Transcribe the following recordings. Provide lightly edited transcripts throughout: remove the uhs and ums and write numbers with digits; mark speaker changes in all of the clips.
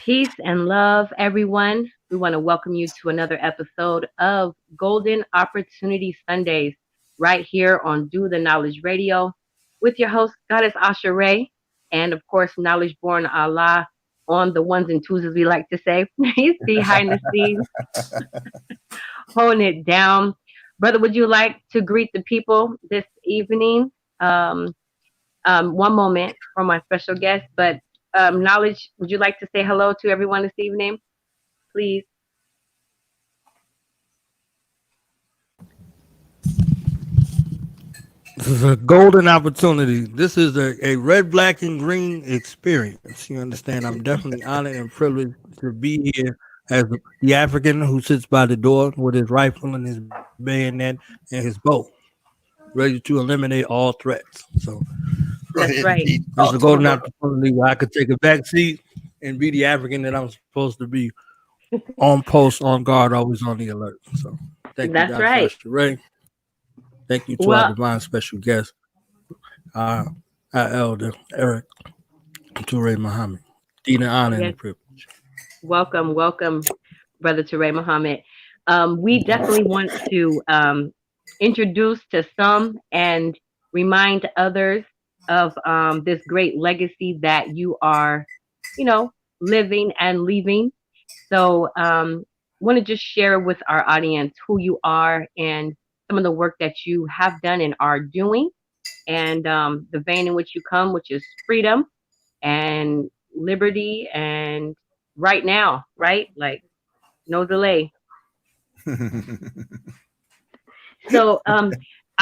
Speaker 1: Peace and love, everyone. We want to welcome you to another episode of Golden Opportunity Sundays, right here on Do the Knowledge Radio, with your host, Goddess Asha Rae, and of course, Knowledge Born Allah on the ones and twos, as we like to say. He's behind the scenes, holding it down. Brother, would you like to greet the people this evening? Um, one moment for my special guest, but Knowledge, would you like to say hello to everyone this evening, please?
Speaker 2: This is a golden opportunity. This is a red, black, and green experience. You understand? I'm definitely honored and privileged to be here as the African who sits by the door with his rifle and his bayonet and his bow, ready to eliminate all threats. So
Speaker 1: That's right.
Speaker 2: there's a golden opportunity where I could take a back seat and be the African that I'm supposed to be, on post, on guard, always on the alert. So thank you,
Speaker 1: That's
Speaker 2: Dr.
Speaker 1: right.
Speaker 2: Asha Rae. Thank you to our
Speaker 1: Well,
Speaker 2: divine special guest, our, our elder, Eric Ture Muhammad. Deed and honor and
Speaker 1: yes,
Speaker 2: a privilege.
Speaker 1: welcome, Brother Ture Muhammad. We definitely want to introduce to some and remind others of this great legacy that you are, you know, living and leaving. So, want to just share with our audience who you are and some of the work that you have done and are doing, and the vein in which you come, which is freedom and liberty, and right now, right? Like no delay. So,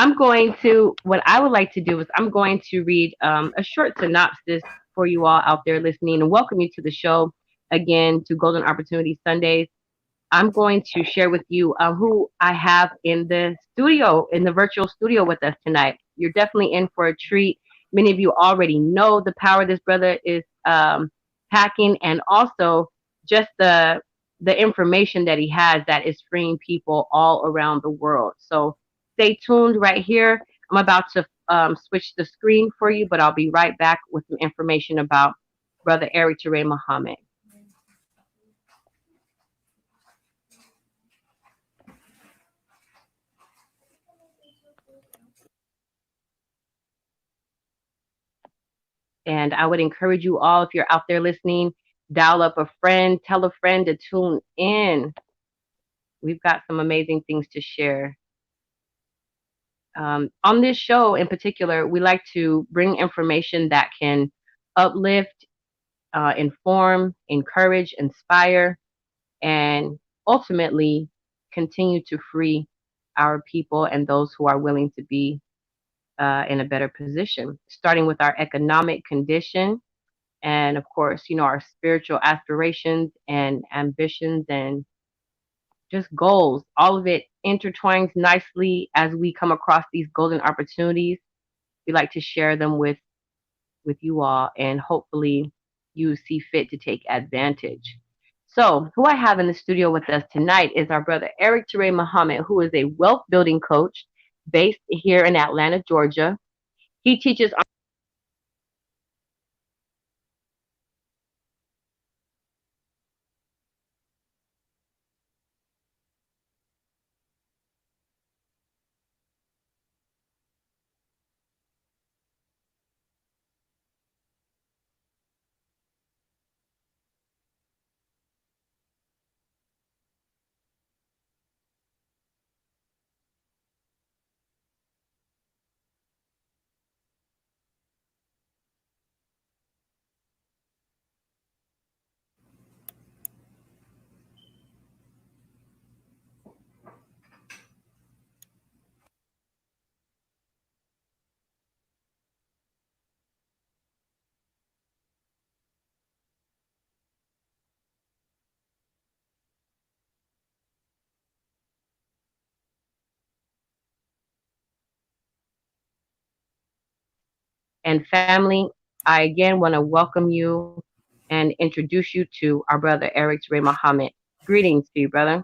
Speaker 1: I'm going to, what I would like to do is I'm going to read a short synopsis for you all out there listening and welcome you to the show again to Golden Opportunity Sundays. I'm going to share with you who I have in the studio, in the virtual studio with us tonight. You're definitely in for a treat. Many of you already know the power this brother is packing, and also just the information that he has that is freeing people all around the world. So stay tuned right here. I'm about to switch the screen for you, but I'll be right back with some information about Brother Eric Ture Muhammad. And I would encourage you all, if you're out there listening, dial up a friend, tell a friend to tune in. We've got some amazing things to share. On this show in particular, we like to bring information that can uplift, inform, encourage, inspire, and ultimately continue to free our people and those who are willing to be in a better position, starting with our economic condition and of course, our spiritual aspirations and ambitions and just goals. All of it intertwines nicely as we come across these golden opportunities. We like to share them with you all, and hopefully you see fit to take advantage. So, who I have in the studio with us tonight is our brother Eric Ture Muhammad, who is a wealth building coach based here in Atlanta, Georgia. He teaches and family. I again want to welcome you and introduce you to our brother Eric Ture Muhammad. Greetings to you, brother.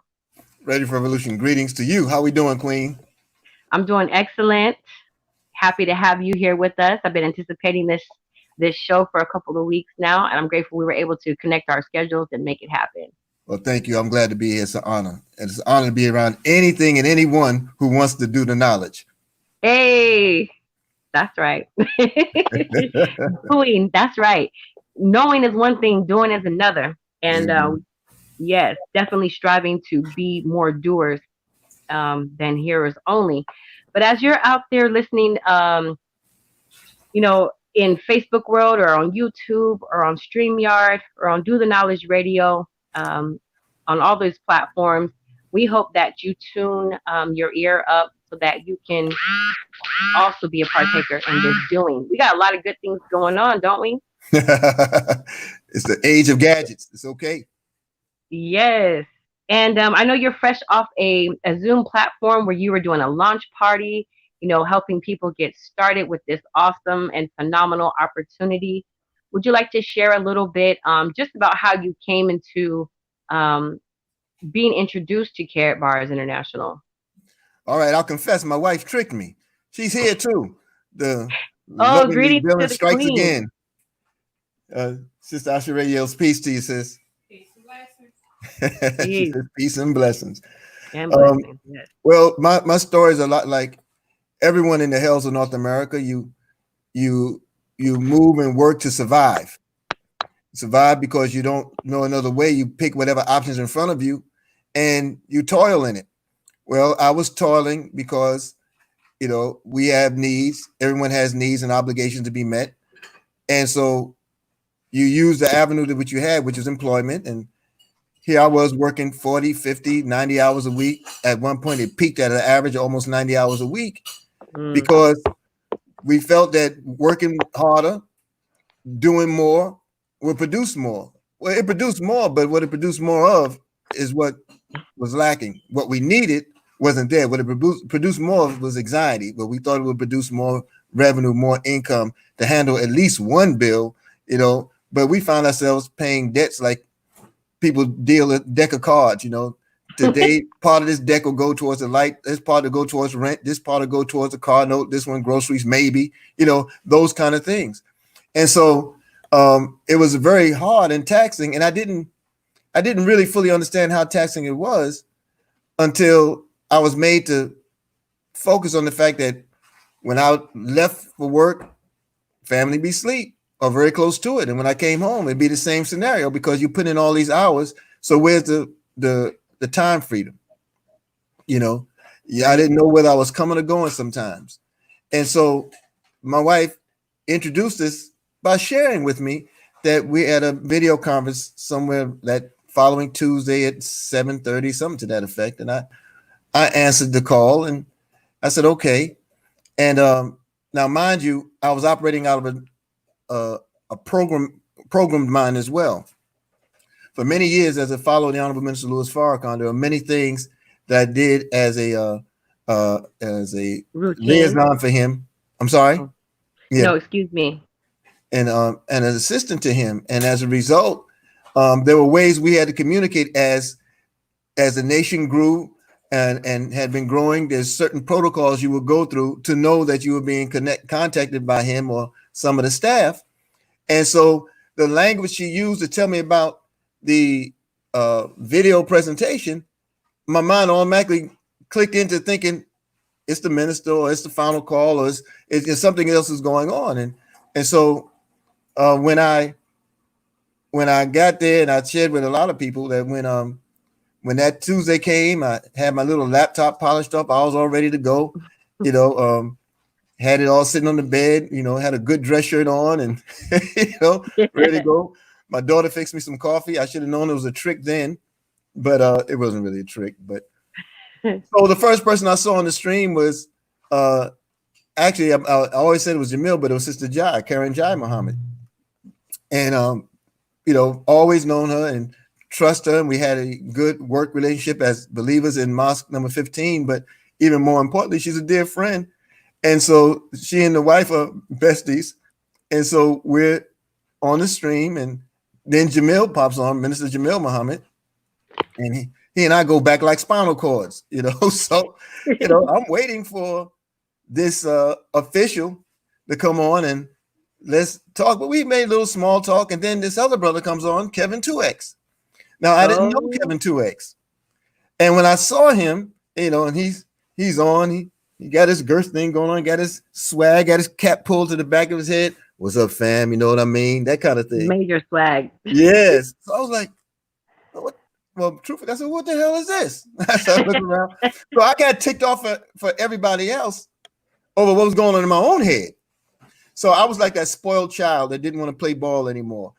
Speaker 3: Ready for Revolution. Greetings to you. How we doing, Queen?
Speaker 1: I'm doing excellent. Happy to have you here with us. I've been anticipating this this show for a couple of weeks now, and I'm grateful we were able to connect our schedules and make it happen.
Speaker 3: Well, thank you. I'm glad to be here. It's an honor. And it's an honor to be around anything and anyone who wants to do the knowledge.
Speaker 1: Hey, that's right. Doing, that's right. Knowing is one thing, doing is another. And yes, definitely striving to be more doers than hearers only. But as you're out there listening, in Facebook world or on YouTube or on StreamYard or on Do the Knowledge Radio, on all those platforms, we hope that you tune your ear up so that you can also be a partaker in this doing. We got a lot of good things going on, don't we?
Speaker 3: It's the age of gadgets. It's okay.
Speaker 1: Yes. And I know you're fresh off a Zoom platform where you were doing a launch party, helping people get started with this awesome and phenomenal opportunity. Would you like to share a little bit just about how you came into being introduced to Carrot Bars International?
Speaker 3: All right, I'll confess, my wife tricked me. She's here too. The
Speaker 1: Greetings
Speaker 3: villain
Speaker 1: to the
Speaker 3: strikes
Speaker 1: queen.
Speaker 3: again. Sister Asha Rae yells peace to you, sis.
Speaker 4: Peace and blessings.
Speaker 3: She says peace and blessings.
Speaker 1: And blessings. Yes.
Speaker 3: Well, my story is a lot like everyone in the hells of North America. You move and work to survive. Survive because you don't know another way. You pick whatever options in front of you, and you toil in it. Well, I was toiling because, we have needs. Everyone has needs and obligations to be met. And so you use the avenue that which you had, which is employment. And here I was working 40, 50, 90 hours a week. At one point, it peaked at an average of almost 90 hours a week because we felt that working harder, doing more, would produce more. Well, it produced more, but what it produced more of is what was lacking. What we needed wasn't there. What it produced more of was anxiety, but we thought it would produce more revenue, more income to handle at least one bill, but we found ourselves paying debts like people deal a deck of cards, Today, part of this deck will go towards the light, this part will go towards rent, this part will go towards the car note, this one groceries, maybe, those kind of things. And so it was very hard and taxing, and I didn't really fully understand how taxing it was until I was made to focus on the fact that when I left for work, family be asleep or very close to it. And when I came home, it'd be the same scenario because you put in all these hours. So where's the time freedom? I didn't know whether I was coming or going sometimes. And so my wife introduced this by sharing with me that we had a video conference somewhere that following Tuesday at 7:30, something to that effect. And I answered the call and I said, okay. And now, mind you, I was operating out of a programmed mind as well. For many years, as I followed the Honorable Minister Louis Farrakhan, there were many things that I did as a liaison for him. I'm sorry.
Speaker 1: Oh. Yeah. No, excuse me.
Speaker 3: And an assistant to him. And as a result, there were ways we had to communicate as the nation grew and had been growing. There's certain protocols you would go through to know that you were being contacted by him or some of the staff. And so the language she used to tell me about the video presentation, my mind automatically clicked into thinking it's the minister or it's the final call or it's something else is going on. And so when I got there, and I shared with a lot of people that when that Tuesday came, I had my little laptop polished up. I was all ready to go, had it all sitting on the bed, had a good dress shirt on and, ready to go. My daughter fixed me some coffee. I should have known it was a trick then, but it wasn't really a trick. But so the first person I saw on the stream was actually, I always said it was Jamil, but it was Sister Jai, Karen Jai Muhammad. And, always known her and trust her. And we had a good work relationship as believers in Mosque number 15. But even more importantly, she's a dear friend. And so she and the wife are besties. And so we're on the stream. And then Jamil pops on, Minister Jamil Muhammad. And he and I go back like spinal cords, So, I'm waiting for this official to come on and let's talk. But we made a little small talk, and then this other brother comes on, Kevin 2X. Now I didn't know
Speaker 1: Oh,
Speaker 3: Kevin 2X, and when I saw him, and he's on, he got his girth thing going on, got his swag, got his cap pulled to the back of his head. What's up, fam? You know what I mean? That kind of thing.
Speaker 1: major swag.
Speaker 3: Yes. So I was like, what? Well, truthfully, I said, what the hell is this? I started looking around. So I got ticked off for everybody else over what was going on in my own head. So I was like that spoiled child that didn't want to play ball anymore.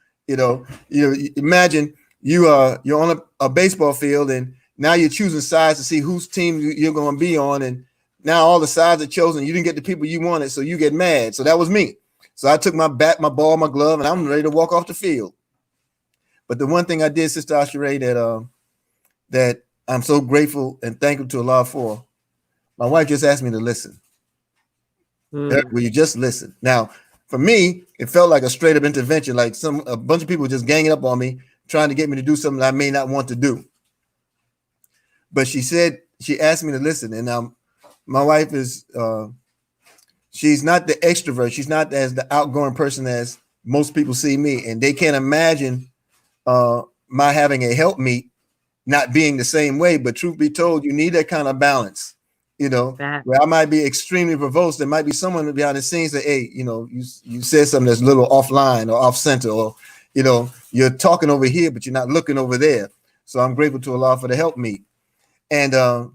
Speaker 3: Imagine you're on a baseball field, and now you're choosing sides to see whose team you're going to be on, and now all the sides are chosen. You didn't get the people you wanted, so you get mad. So that was me. So I took my bat, my ball, my glove, and I'm ready to walk off the field. But the one thing I did, Sister Asha Rae, that I'm so grateful and thankful to Allah for, my wife just asked me to listen. Eric, will you just listen? Now, for me, it felt like a straight up intervention, like a bunch of people just ganging up on me, trying to get me to do something I may not want to do. But she asked me to listen. And my wife is, she's not the extrovert. She's not as the outgoing person as most people see me. And they can't imagine my having a helpmeet not being the same way. But truth be told, you need that kind of balance. Where I might be extremely provoked, there might be someone behind the scenes that, hey, you said something that's a little offline or off center, or you're talking over here, but you're not looking over there. So I'm grateful to Allah for the help me. And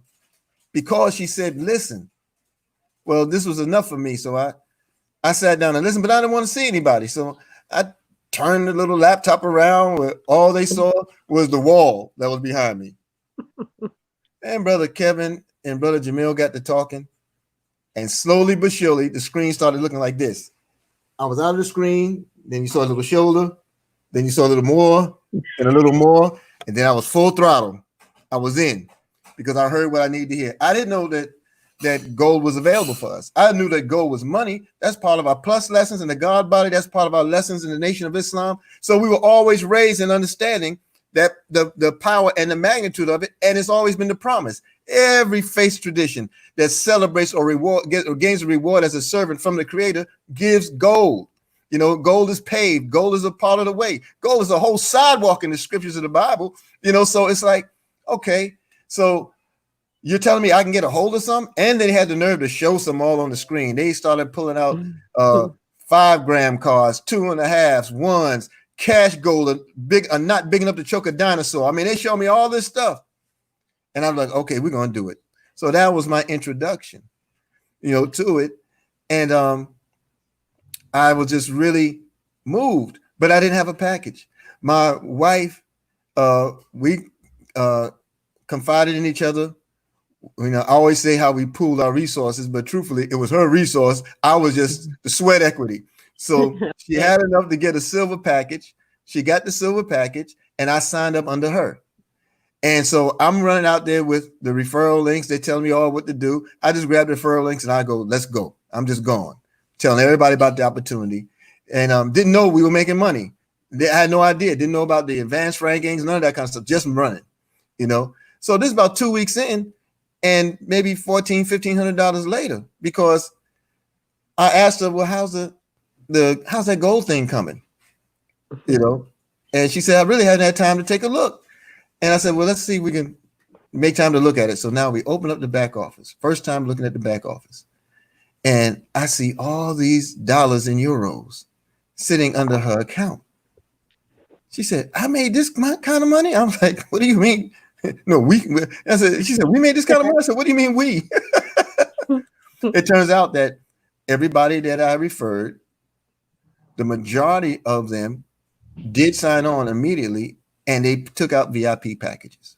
Speaker 3: because she said, listen, well, this was enough for me. So I sat down and listened, but I didn't want to see anybody. So I turned the little laptop around where all they saw was the wall that was behind me. And Brother Kevin and Brother Jamil got to talking, and slowly but surely the screen started looking like this. I was out of the screen, then you saw a little shoulder, then you saw a little more, and a little more, and then I was full throttle. I was in because I heard what I needed to hear. I didn't know that gold was available for us. I knew that gold was money. That's part of our plus lessons in the God body. That's part of our lessons in the Nation of Islam. So we were always raised in understanding that the power and the magnitude of it, and it's always been the promise. Every faith tradition that celebrates or gains a reward as a servant from the Creator gives gold. Gold is paved. Gold is a part of the way. Gold is a whole sidewalk in the scriptures of the Bible. So it's like, okay, so you're telling me I can get a hold of some? And they had the nerve to show some all on the screen. They started pulling out 5-gram cards, 2.5s, ones, cash gold, not big enough to choke a dinosaur. I mean, they showed me all this stuff. And I'm like, okay, we're going to do it. So that was my introduction, to it. And I was just really moved, but I didn't have a package. My wife, we confided in each other. I always say how we pooled our resources, but truthfully, it was her resource. I was just the sweat equity. So she had enough to get a silver package. She got the silver package, and I signed up under her. And so I'm running out there with the referral links. They tell me all what to do. I just grab the referral links and I go, let's go. I'm just going, telling everybody about the opportunity, and didn't know we were making money. I had no idea. Didn't know about the advanced rankings, none of that kind of stuff. Just running, So this is about 2 weeks in, and maybe $1,400, $1,500 later, because I asked her, well, how's that gold thing coming? And she said, I really hadn't had time to take a look. And I said, well, let's see if we can make time to look at it. So now we open up the back office. First time looking at the back office. And I see all these dollars and euros sitting under her account. She said, I made this kind of money? I was like, what do you mean? No, she said, we made this kind of money? I said, what do you mean we? It turns out that everybody that I referred, the majority of them did sign on immediately, and they took out VIP packages.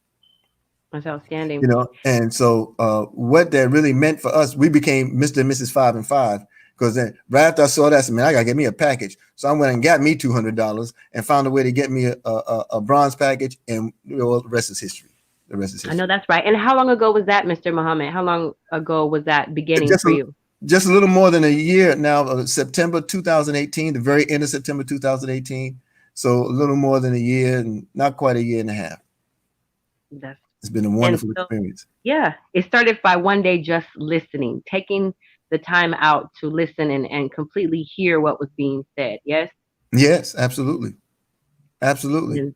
Speaker 1: That's outstanding.
Speaker 3: And so what that really meant for us, we became Mr. and Mrs. 5 and 5, because then right after I saw that, I said, man, I gotta get me a package. So I went and got me $200 and found a way to get me a bronze package, and the rest is history. The rest is history.
Speaker 1: I know that's right. And how long ago was that, Mr. Muhammad? How long ago was that beginning for you?
Speaker 3: Just a little more than a year now, September 2018, the very end of September 2018. So a little more than a year, and not quite a year and a half. It's been a wonderful experience.
Speaker 1: Yeah, it started by one day just listening, taking the time out to listen and completely hear what was being said. Yes.
Speaker 3: Yes, absolutely. Absolutely.
Speaker 1: And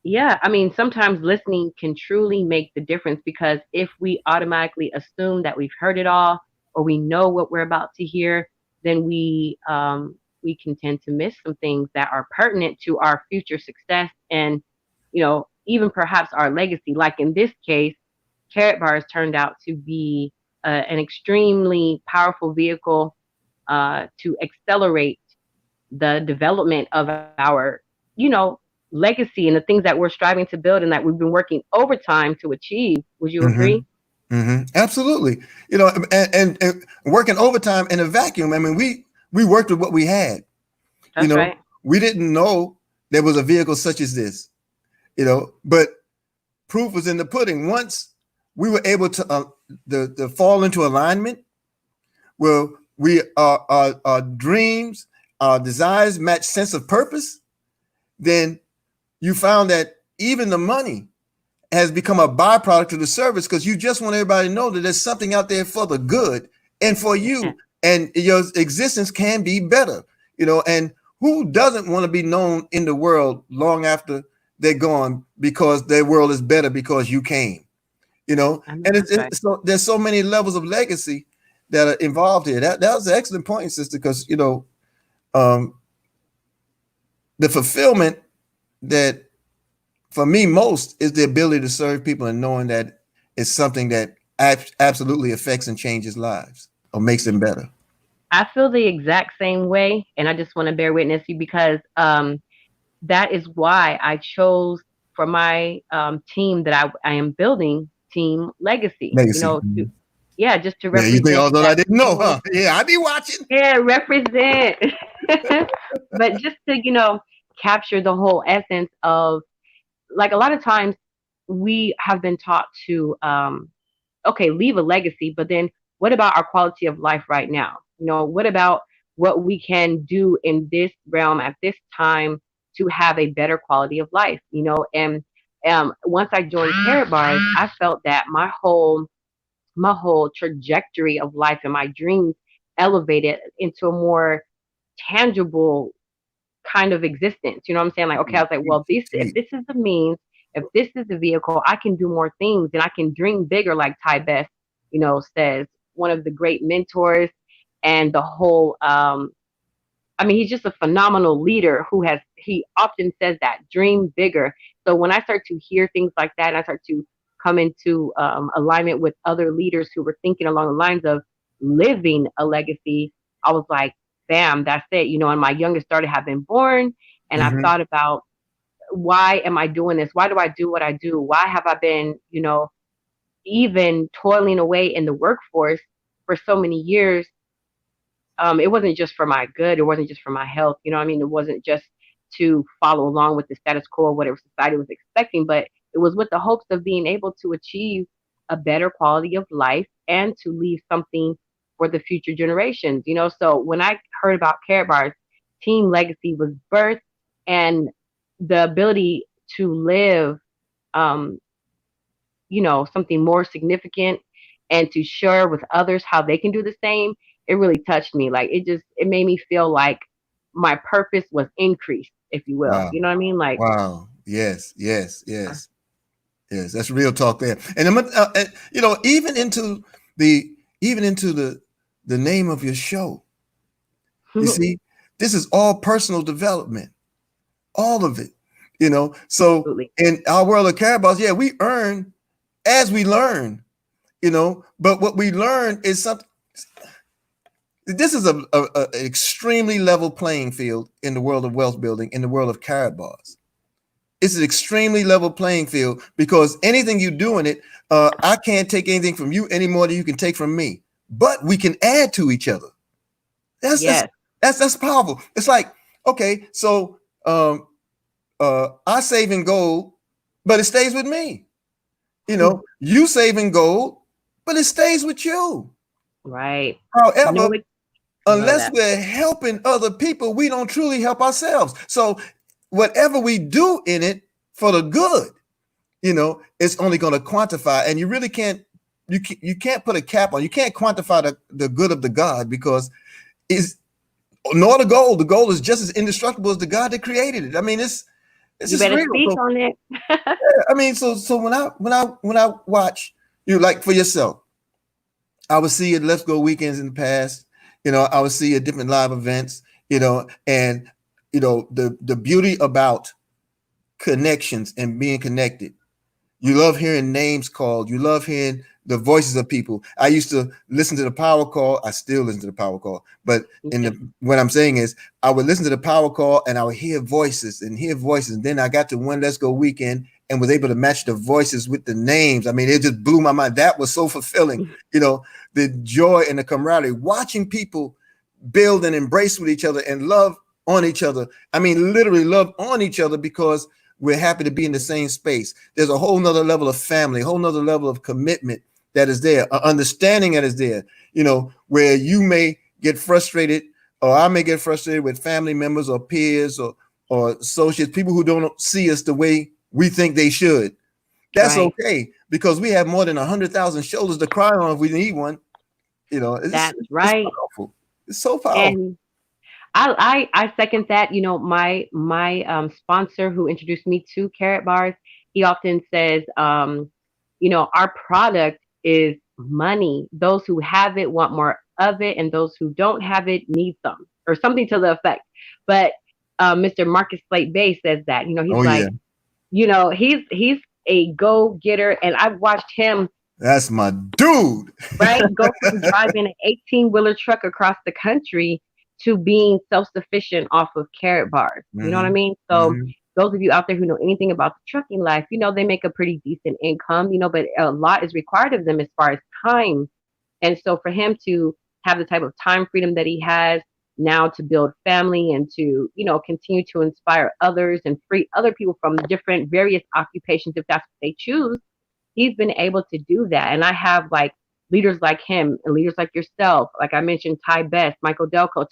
Speaker 1: yeah, I mean, sometimes listening can truly make the difference because if we automatically assume that we've heard it all or we know what we're about to hear, then we can tend to miss some things that are pertinent to our future success and, even perhaps our legacy. Like in this case, Carrot Bars turned out to be an extremely powerful vehicle to accelerate the development of our, you know, legacy and the things that we're striving to build and that we've been working overtime to achieve. Would you agree?
Speaker 3: Absolutely. And working overtime in a vacuum. I mean, we worked with what we had.
Speaker 1: That's right.
Speaker 3: We didn't know there was a vehicle such as this. But proof was in the pudding. Once we were able to fall into alignment, where our dreams, our desires match sense of purpose, then you found that even the money has become a byproduct of the service because you just want everybody to know that there's something out there for the good and for you, and your existence can be better. And who doesn't want to be known in the world long after they're gone because their world is better because you came, and so there's so many levels of legacy that are involved here. That was an excellent point, sister, because the fulfillment that for me most is the ability to serve people and knowing that it's something that absolutely affects and changes lives or makes them better.
Speaker 1: I feel the exact same way, and I just want to bear witness to you because that is why I chose for my team that I am building Team Legacy. Just to represent.
Speaker 3: You think although I didn't know, huh? Yeah, I be watching.
Speaker 1: Yeah, represent. But just to, capture the whole essence of, like, a lot of times we have been taught to, leave a legacy, but then what about our quality of life right now? What about what we can do in this realm at this time to have a better quality of life? And once I joined Carrot Bars, I felt that my whole trajectory of life and my dreams elevated into a more tangible kind of existence. You know what I'm saying? Like, okay, I was like, well, if this is the means, if this is the vehicle, I can do more things and I can dream bigger, like Ty Best, says, one of the great mentors and the whole he's just a phenomenal leader he often says that dream bigger. So when I start to hear things like that and I start to come into alignment with other leaders who were thinking along the lines of living a legacy, I was like, bam, that's it. And my youngest daughter had been born, and I thought about, why am I doing this? Why do I do what I do? Why have I been, even toiling away in the workforce for so many years? It wasn't just for my good. It wasn't just for my health. You know what I mean? It wasn't just to follow along with the status quo, whatever society was expecting, but it was with the hopes of being able to achieve a better quality of life and to leave something for the future generations. So when I heard about Carrot Bars, Team Legacy was birthed, and the ability to live, something more significant and to share with others how they can do the same, it really touched me. Like, it made me feel like my purpose was increased, if you will.
Speaker 3: Wow.
Speaker 1: You know what I mean? Like,
Speaker 3: wow. Yes. That's real talk there. And even into the name of your show, you see, this is all personal development, all of it. So
Speaker 1: absolutely.
Speaker 3: In our world of Carrot Bars, we earn as we learn. But what we learn is something. This is an extremely level playing field in the world of wealth building, in the world of Carrot Bars. It's an extremely level playing field because anything you do in it, I can't take anything from you any more than you can take from me. But we can add to each other. That's powerful. It's like, okay, so I save in gold, but it stays with me. You save in gold, but it stays with you.
Speaker 1: Right.
Speaker 3: However, unless we're helping other people, we don't truly help ourselves. So whatever we do in it for the good, it's only going to quantify, and you really can't you can't put a cap on. You can't quantify the good of the God, because is nor the gold. The gold is just as indestructible as the God that created it. I mean, it's
Speaker 1: You
Speaker 3: just
Speaker 1: better
Speaker 3: real.
Speaker 1: speak
Speaker 3: So,
Speaker 1: on it.
Speaker 3: I mean, so when I watch you, like for yourself, I would see your Let's Go weekends in the past. I would see your different live events. And the beauty about connections and being connected. You love hearing names called. You love hearing the voices of people. I used to listen to the power call. I still listen to the power call. But what I'm saying is, I would listen to the power call and I would hear voices and hear voices. And then I got to one Let's Go weekend and was able to match the voices with the names. I mean, it just blew my mind. That was so fulfilling. The joy and the camaraderie, watching people build and embrace with each other and love on each other. I mean, literally love on each other, because we're happy to be in the same space. There's a whole nother level of family, a whole nother level of commitment that is there, an understanding that is there, where you may get frustrated, or I may get frustrated with family members or peers or associates, people who don't see us the way we think they should. That's
Speaker 1: Right.
Speaker 3: okay, because we have more than 100,000 shoulders to cry on if we need one. It's
Speaker 1: Right.
Speaker 3: powerful. It's so powerful.
Speaker 1: And I second that. My sponsor who introduced me to Carrot Bars, he often says, our product is money. Those who have it want more of it, and those who don't have it need some, or something to the effect. But Mr. Marcus Slate Bay says that. He's
Speaker 3: Oh,
Speaker 1: like,
Speaker 3: yeah.
Speaker 1: he's a go getter, and I've watched him.
Speaker 3: That's my dude.
Speaker 1: Right, go from driving an 18-wheeler truck across the country to being self-sufficient off of Carrot Bars. You know what I mean? So those of you out there who know anything about the trucking life, they make a pretty decent income, but a lot is required of them as far as time. And so for him to have the type of time freedom that he has now to build family and to, continue to inspire others and free other people from different various occupations, if that's what they choose, he's been able to do that. And I have leaders like him and leaders like yourself, like I mentioned, Ty Best, Michael Delco,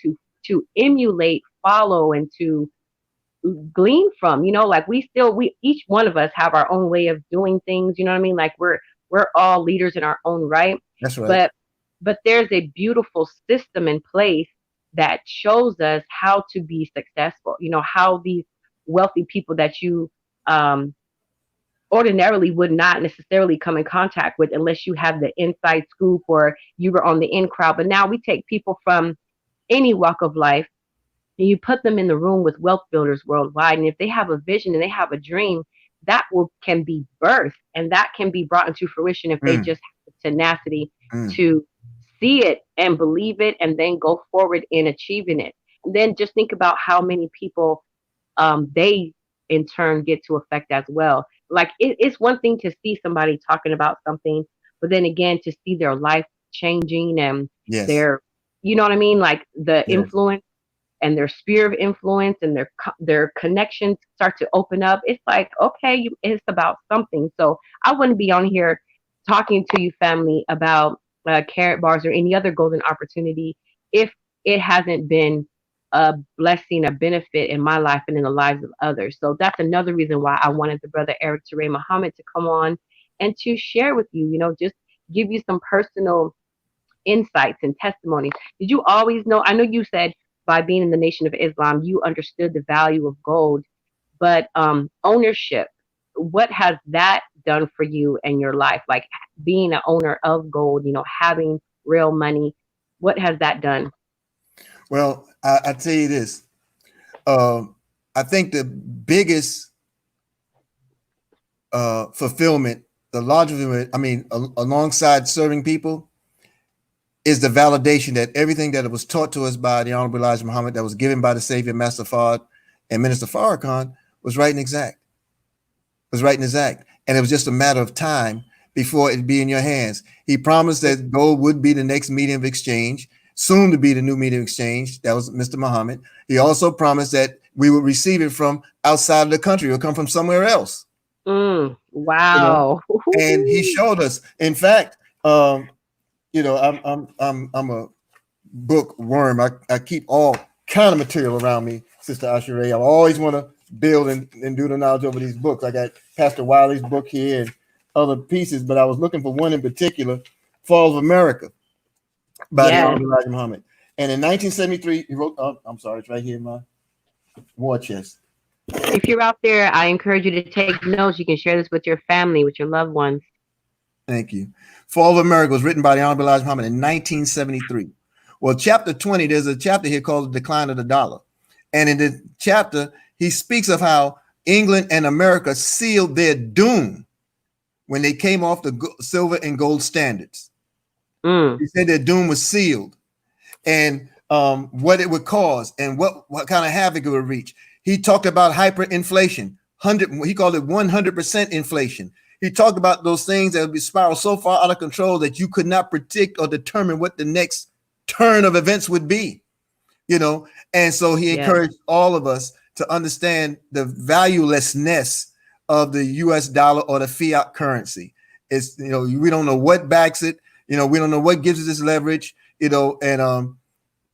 Speaker 1: to emulate, follow, and to glean from. We each one of us have our own way of doing things. You know what I mean? Like we're all leaders in our own right.
Speaker 3: That's right.
Speaker 1: But there's a beautiful system in place that shows us how to be successful. How these wealthy people that you ordinarily would not necessarily come in contact with unless you have the inside scoop or you were on the in crowd. But now we take people from any walk of life and you put them in the room with wealth builders worldwide. And if they have a vision and they have a dream, that can be birthed and that can be brought into fruition if they just have the tenacity to see it and believe it and then go forward in achieving it. And then just think about how many people they in turn get to affect as well. Like it's one thing to see somebody talking about something, but then again, to see their life changing and their, you know what I mean? Like the influence and their sphere of influence and their connections start to open up. It's like, okay, it's about something. So I wouldn't be on here talking to you, family, about Carrot Bars or any other golden opportunity if it hasn't been a blessing, a benefit in my life and in the lives of others. So that's another reason why I wanted the brother Eric Ture Muhammad to come on and to share with you, just give you some personal insights and testimonies. Did you always know? I know you said by being in the Nation of Islam, you understood the value of gold, but ownership, what has that done for you in your life? Like being an owner of gold, having real money, what has that done?
Speaker 3: Well, I tell you this. I think the biggest fulfillment, the larger fulfillment, I mean, alongside serving people, is the validation that everything that was taught to us by the Honorable Elijah Muhammad, that was given by the Savior, Master Fard, and Minister Farrakhan, was right and exact. And it was just a matter of time before it'd be in your hands. He promised that gold would be the next medium of exchange, soon to be the new medium of exchange. That was Mr. Muhammad. He also promised that we would receive it from outside of the country. It would come from somewhere else.
Speaker 1: Wow.
Speaker 3: And he showed us. In fact, I'm a bookworm. I keep all kind of material around me, Sister Asha Rae. I always want to build and do the knowledge over these books. I got Pastor Wiley's book here, and other pieces, but I was looking for one in particular, Fall of America by the
Speaker 1: Yes.
Speaker 3: Honorable Elijah Muhammad. And in 1973, he wrote, oh, I'm sorry, it's right here in my war chest.
Speaker 1: If you're out there, I encourage you to take notes. You can share this with your family, with your loved ones.
Speaker 3: Thank you. Fall of America was written by the Honorable Elijah Muhammad in 1973. Well, chapter 20, there's a chapter here called The Decline of the Dollar. And in the chapter, he speaks of how England and America sealed their doom when they came off the silver and gold standards. He said their doom was sealed, and what it would cause and what kind of havoc it would reach. He talked about hyperinflation, he called it 100% inflation. He talked about those things that would be spiral so far out of control that you could not predict or determine what the next turn of events would be, you know. And so he encouraged all of us to understand the valuelessness of the US dollar or the fiat currency. It's, you know, we don't know what backs it, you know, we don't know what gives us this leverage, you know,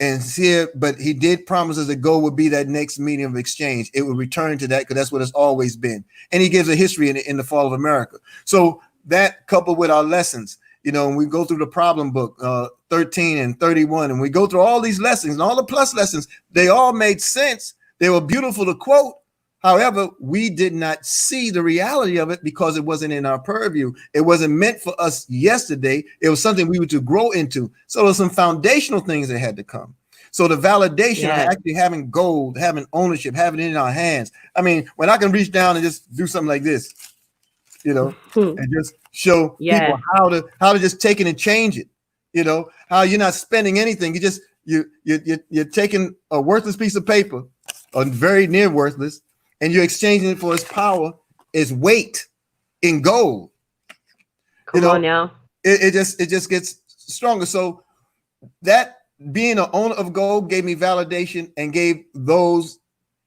Speaker 3: and here, but he did promise us the gold would be that next medium of exchange. It would return to that because that's what it's always been. And he gives a history in the Fall of America. So that coupled with our lessons, you know, when we go through the problem book, 13 and 31, and we go through all these lessons and all the plus lessons, they all made sense. They were beautiful to quote. However, we did not see the reality of it because it wasn't in our purview. It wasn't meant for us yesterday. It was something we were to grow into. So there's some foundational things that had to come. So the validation of actually having gold, having ownership, having it in our hands. I mean, when I can reach down and just do something like this, you know, and just show people how to just take it and change it, you know, how you're not spending anything. You just, you're taking a worthless piece of paper, or very near worthless, and you're exchanging it for its power, its weight in gold.
Speaker 1: Come on now.
Speaker 3: It just gets stronger. So that being an owner of gold gave me validation and gave those,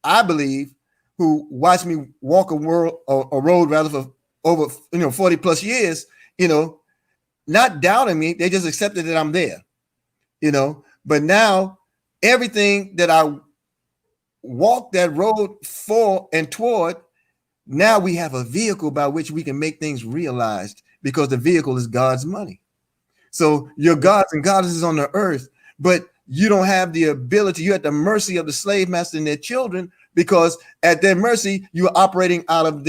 Speaker 3: I believe, who watched me walk a road rather for over 40 plus years, you know, not doubting me. They just accepted that I'm there, you know. But now everything that I walk that road for and toward, now we have a vehicle by which we can make things realized, because the vehicle is God's money. So your gods and goddesses on the earth, but you don't have the ability. You're at the mercy of the slave master and their children, because at their mercy, you are operating out of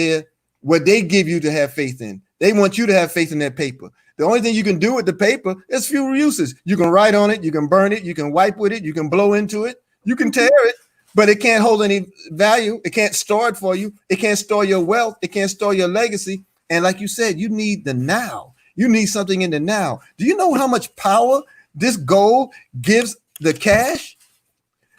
Speaker 3: what they give you to have faith in. They want you to have faith in their paper. The only thing you can do with the paper is few uses. You can write on it, you can burn it, you can wipe with it, you can blow into it, you can tear it, but it can't hold any value. It can't store it for you. It can't store your wealth. It can't store your legacy. And like you said, you need the now. You need something in the now. Do you know how much power this gold gives the cash?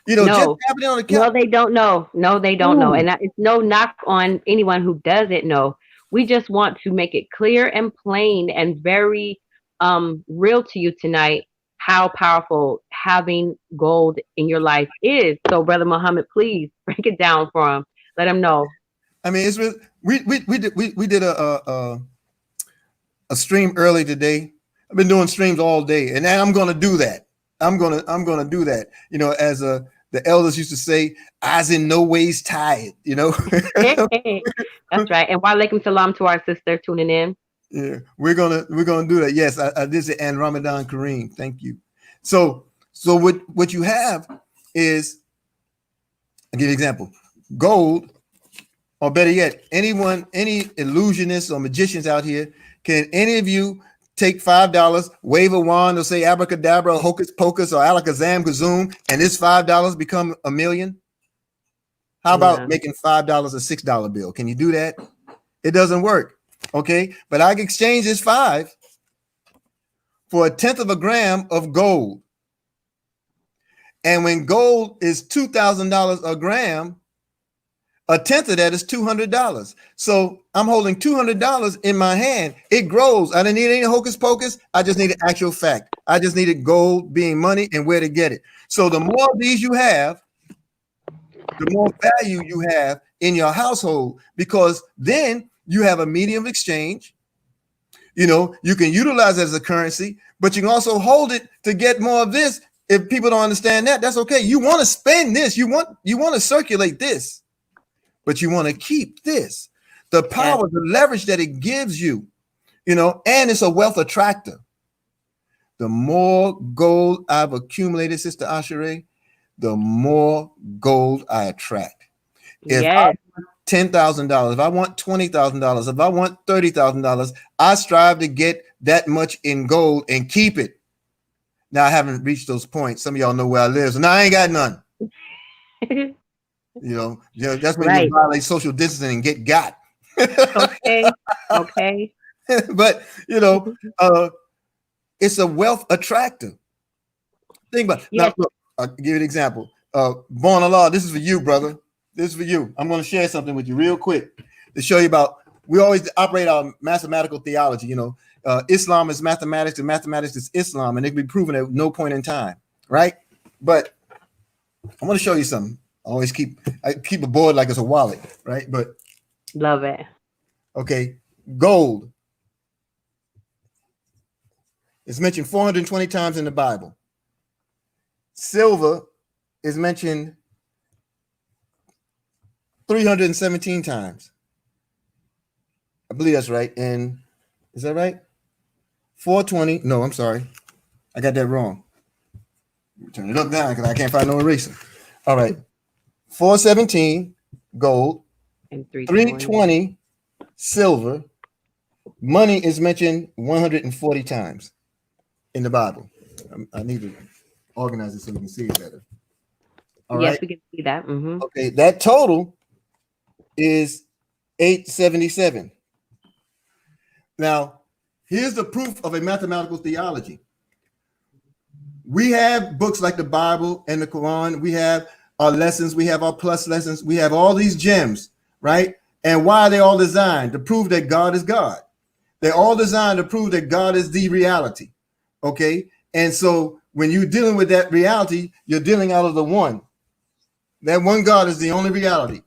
Speaker 3: You know, just having it on the cash.
Speaker 1: No, they don't know. No, they don't know. And it's no knock on anyone who doesn't know. We just want to make it clear and plain and very real to you tonight how powerful having gold in your life is. So, Brother Muhammad, please break it down for him. Let him know.
Speaker 3: I mean, it's really, we did a stream early today. I've been doing streams all day, and I'm going to do that. I'm going to do that. You know, as the elders used to say, "I's in no ways tired." You know.
Speaker 1: That's right. And walaikum salam to our sister tuning in.
Speaker 3: Yeah, we're gonna do that. Yes, I did say, and Ramadan Kareem. Thank you. So what you have is, I'll give you an example. Gold, or better yet, any illusionists or magicians out here, can any of you take $5, wave a wand, or say abracadabra, or hocus pocus, or alakazam kazoom, and this $5 become $1 million? How about making $5 a $6 bill? Can you do that? It doesn't work. Okay, but I can exchange this 5 for 1/10 of a gram of gold. And when gold is $2,000 a gram, 1/10 of that is $200. So I'm holding $200 in my hand. It grows. I didn't need any hocus pocus. I just needed actual fact. I just needed gold being money and where to get it. So the more of these you have, the more value you have in your household, because then you have a medium of exchange. You know, you can utilize it as a currency, but you can also hold it to get more of this. If people don't understand that, that's okay. You want to spend this, you want to circulate this, but you want to keep this. The power, the leverage that it gives you and it's a wealth attractor. The more gold I've accumulated, Sister Asha Rae, the more gold I attract. If I
Speaker 1: Yes.
Speaker 3: want $10,000, if I want $20,000, if I want $30,000, I strive to get that much in gold and keep it. Now I haven't reached those points. Some of y'all know where I live, so now I ain't got none. That's when you
Speaker 1: Right.
Speaker 3: violate social distancing and get got.
Speaker 1: Okay. Okay.
Speaker 3: But it's a wealth attractor. Think about it. Now.
Speaker 1: Yes.
Speaker 3: Look, I'll give you an example. Born a law. This is for you, brother. This is for you. I'm going to share something with you real quick to show you about. We always operate on mathematical theology. Islam is mathematics, and mathematics is Islam, and it can be proven at no point in time, right? But I want to show you something. I keep a board like it's a wallet, right? But
Speaker 1: Love it.
Speaker 3: okay, gold is mentioned 420 times in the Bible. Silver is mentioned 317 times. I believe that's right. And is that right? 420. No, I'm sorry. I got that wrong. Turn it up now because I can't find no eraser. All right. 417 gold,
Speaker 1: And
Speaker 3: 320 silver. Money is mentioned 140 times in the Bible. I need to organize it so you can see it better. All
Speaker 1: yes,
Speaker 3: right.
Speaker 1: we can see that. Mm-hmm.
Speaker 3: Okay, that total is 877. Now, here's the proof of a mathematical theology. We have books like the Bible and the Quran. We have our lessons. We have our plus lessons. We have all these gems, right? And why are they all designed? To prove that God is God. They're all designed to prove that God is the reality, okay? And so when you're dealing with that reality, you're dealing out of the one. That one God is the only reality,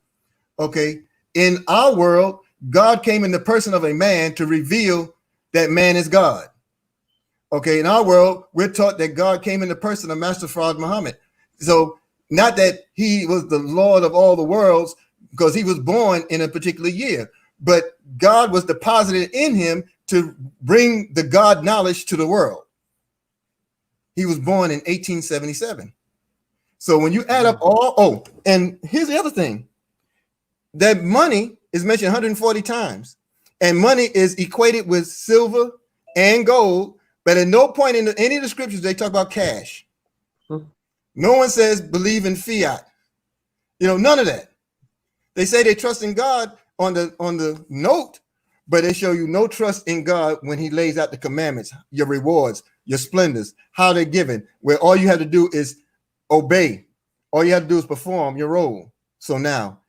Speaker 3: okay? In our world, God came in the person of a man to reveal that man is God. Okay, in our world, we're taught that God came in the person of Master Farrakhan Muhammad. So not that he was the Lord of all the worlds because he was born in a particular year, but God was deposited in him to bring the God knowledge to the world. He was born in 1877. So when you add up and here's the other thing, that money is mentioned 140 times, and money is equated with silver and gold. But at no point in any of the scriptures they talk about cash. No one says believe in fiat. None of that. They say they trust in God on the note, but they show you no trust in God when he lays out the commandments, your rewards, your splendors, how they're given, where all you have to do is obey. All you have to do is perform your role. So now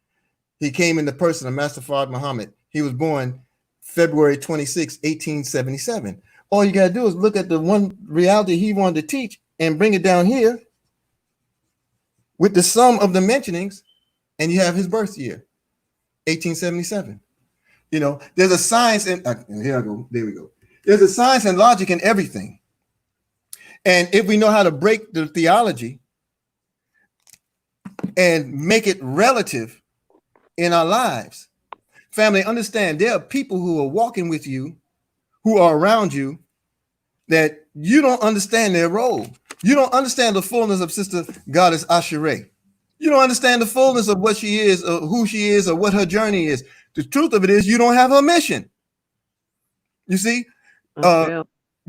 Speaker 3: he came in the person of Master Farrakhan Muhammad. He was born February 26, 1877. All you got to do is look at the one reality he wanted to teach and bring it down here with the sum of the mentionings, and you have his birth year, 1877. There's a science in here I go. There we go. There's a science and logic in everything. And if we know how to break the theology and make it relative in our lives, family, understand there are people who are walking with you, who are around you, that you don't understand their role. You don't understand the fullness of Sister Goddess Asha Rae. You don't understand the fullness of what she is, or who she is, or what her journey is. The truth of it is you don't have her mission. You see,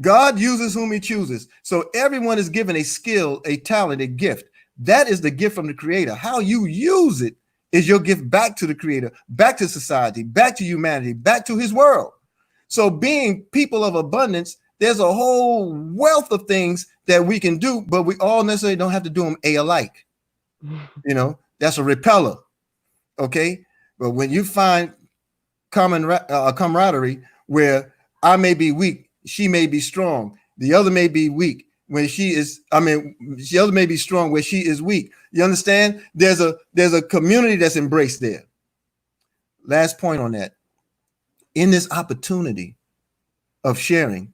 Speaker 3: God uses whom he chooses. So everyone is given a skill, a talent, a gift. That is the gift from the Creator. How you use it is your gift back to the Creator, back to society, back to humanity, back to his world. So being people of abundance, there's a whole wealth of things that we can do, but we all necessarily don't have to do them alike. That's a repeller. Okay. But when you find camaraderie where I may be weak, she may be strong, the other may be weak when the other may be strong where she is weak. You understand? There's a community that's embraced there. Last point on that. In this opportunity of sharing,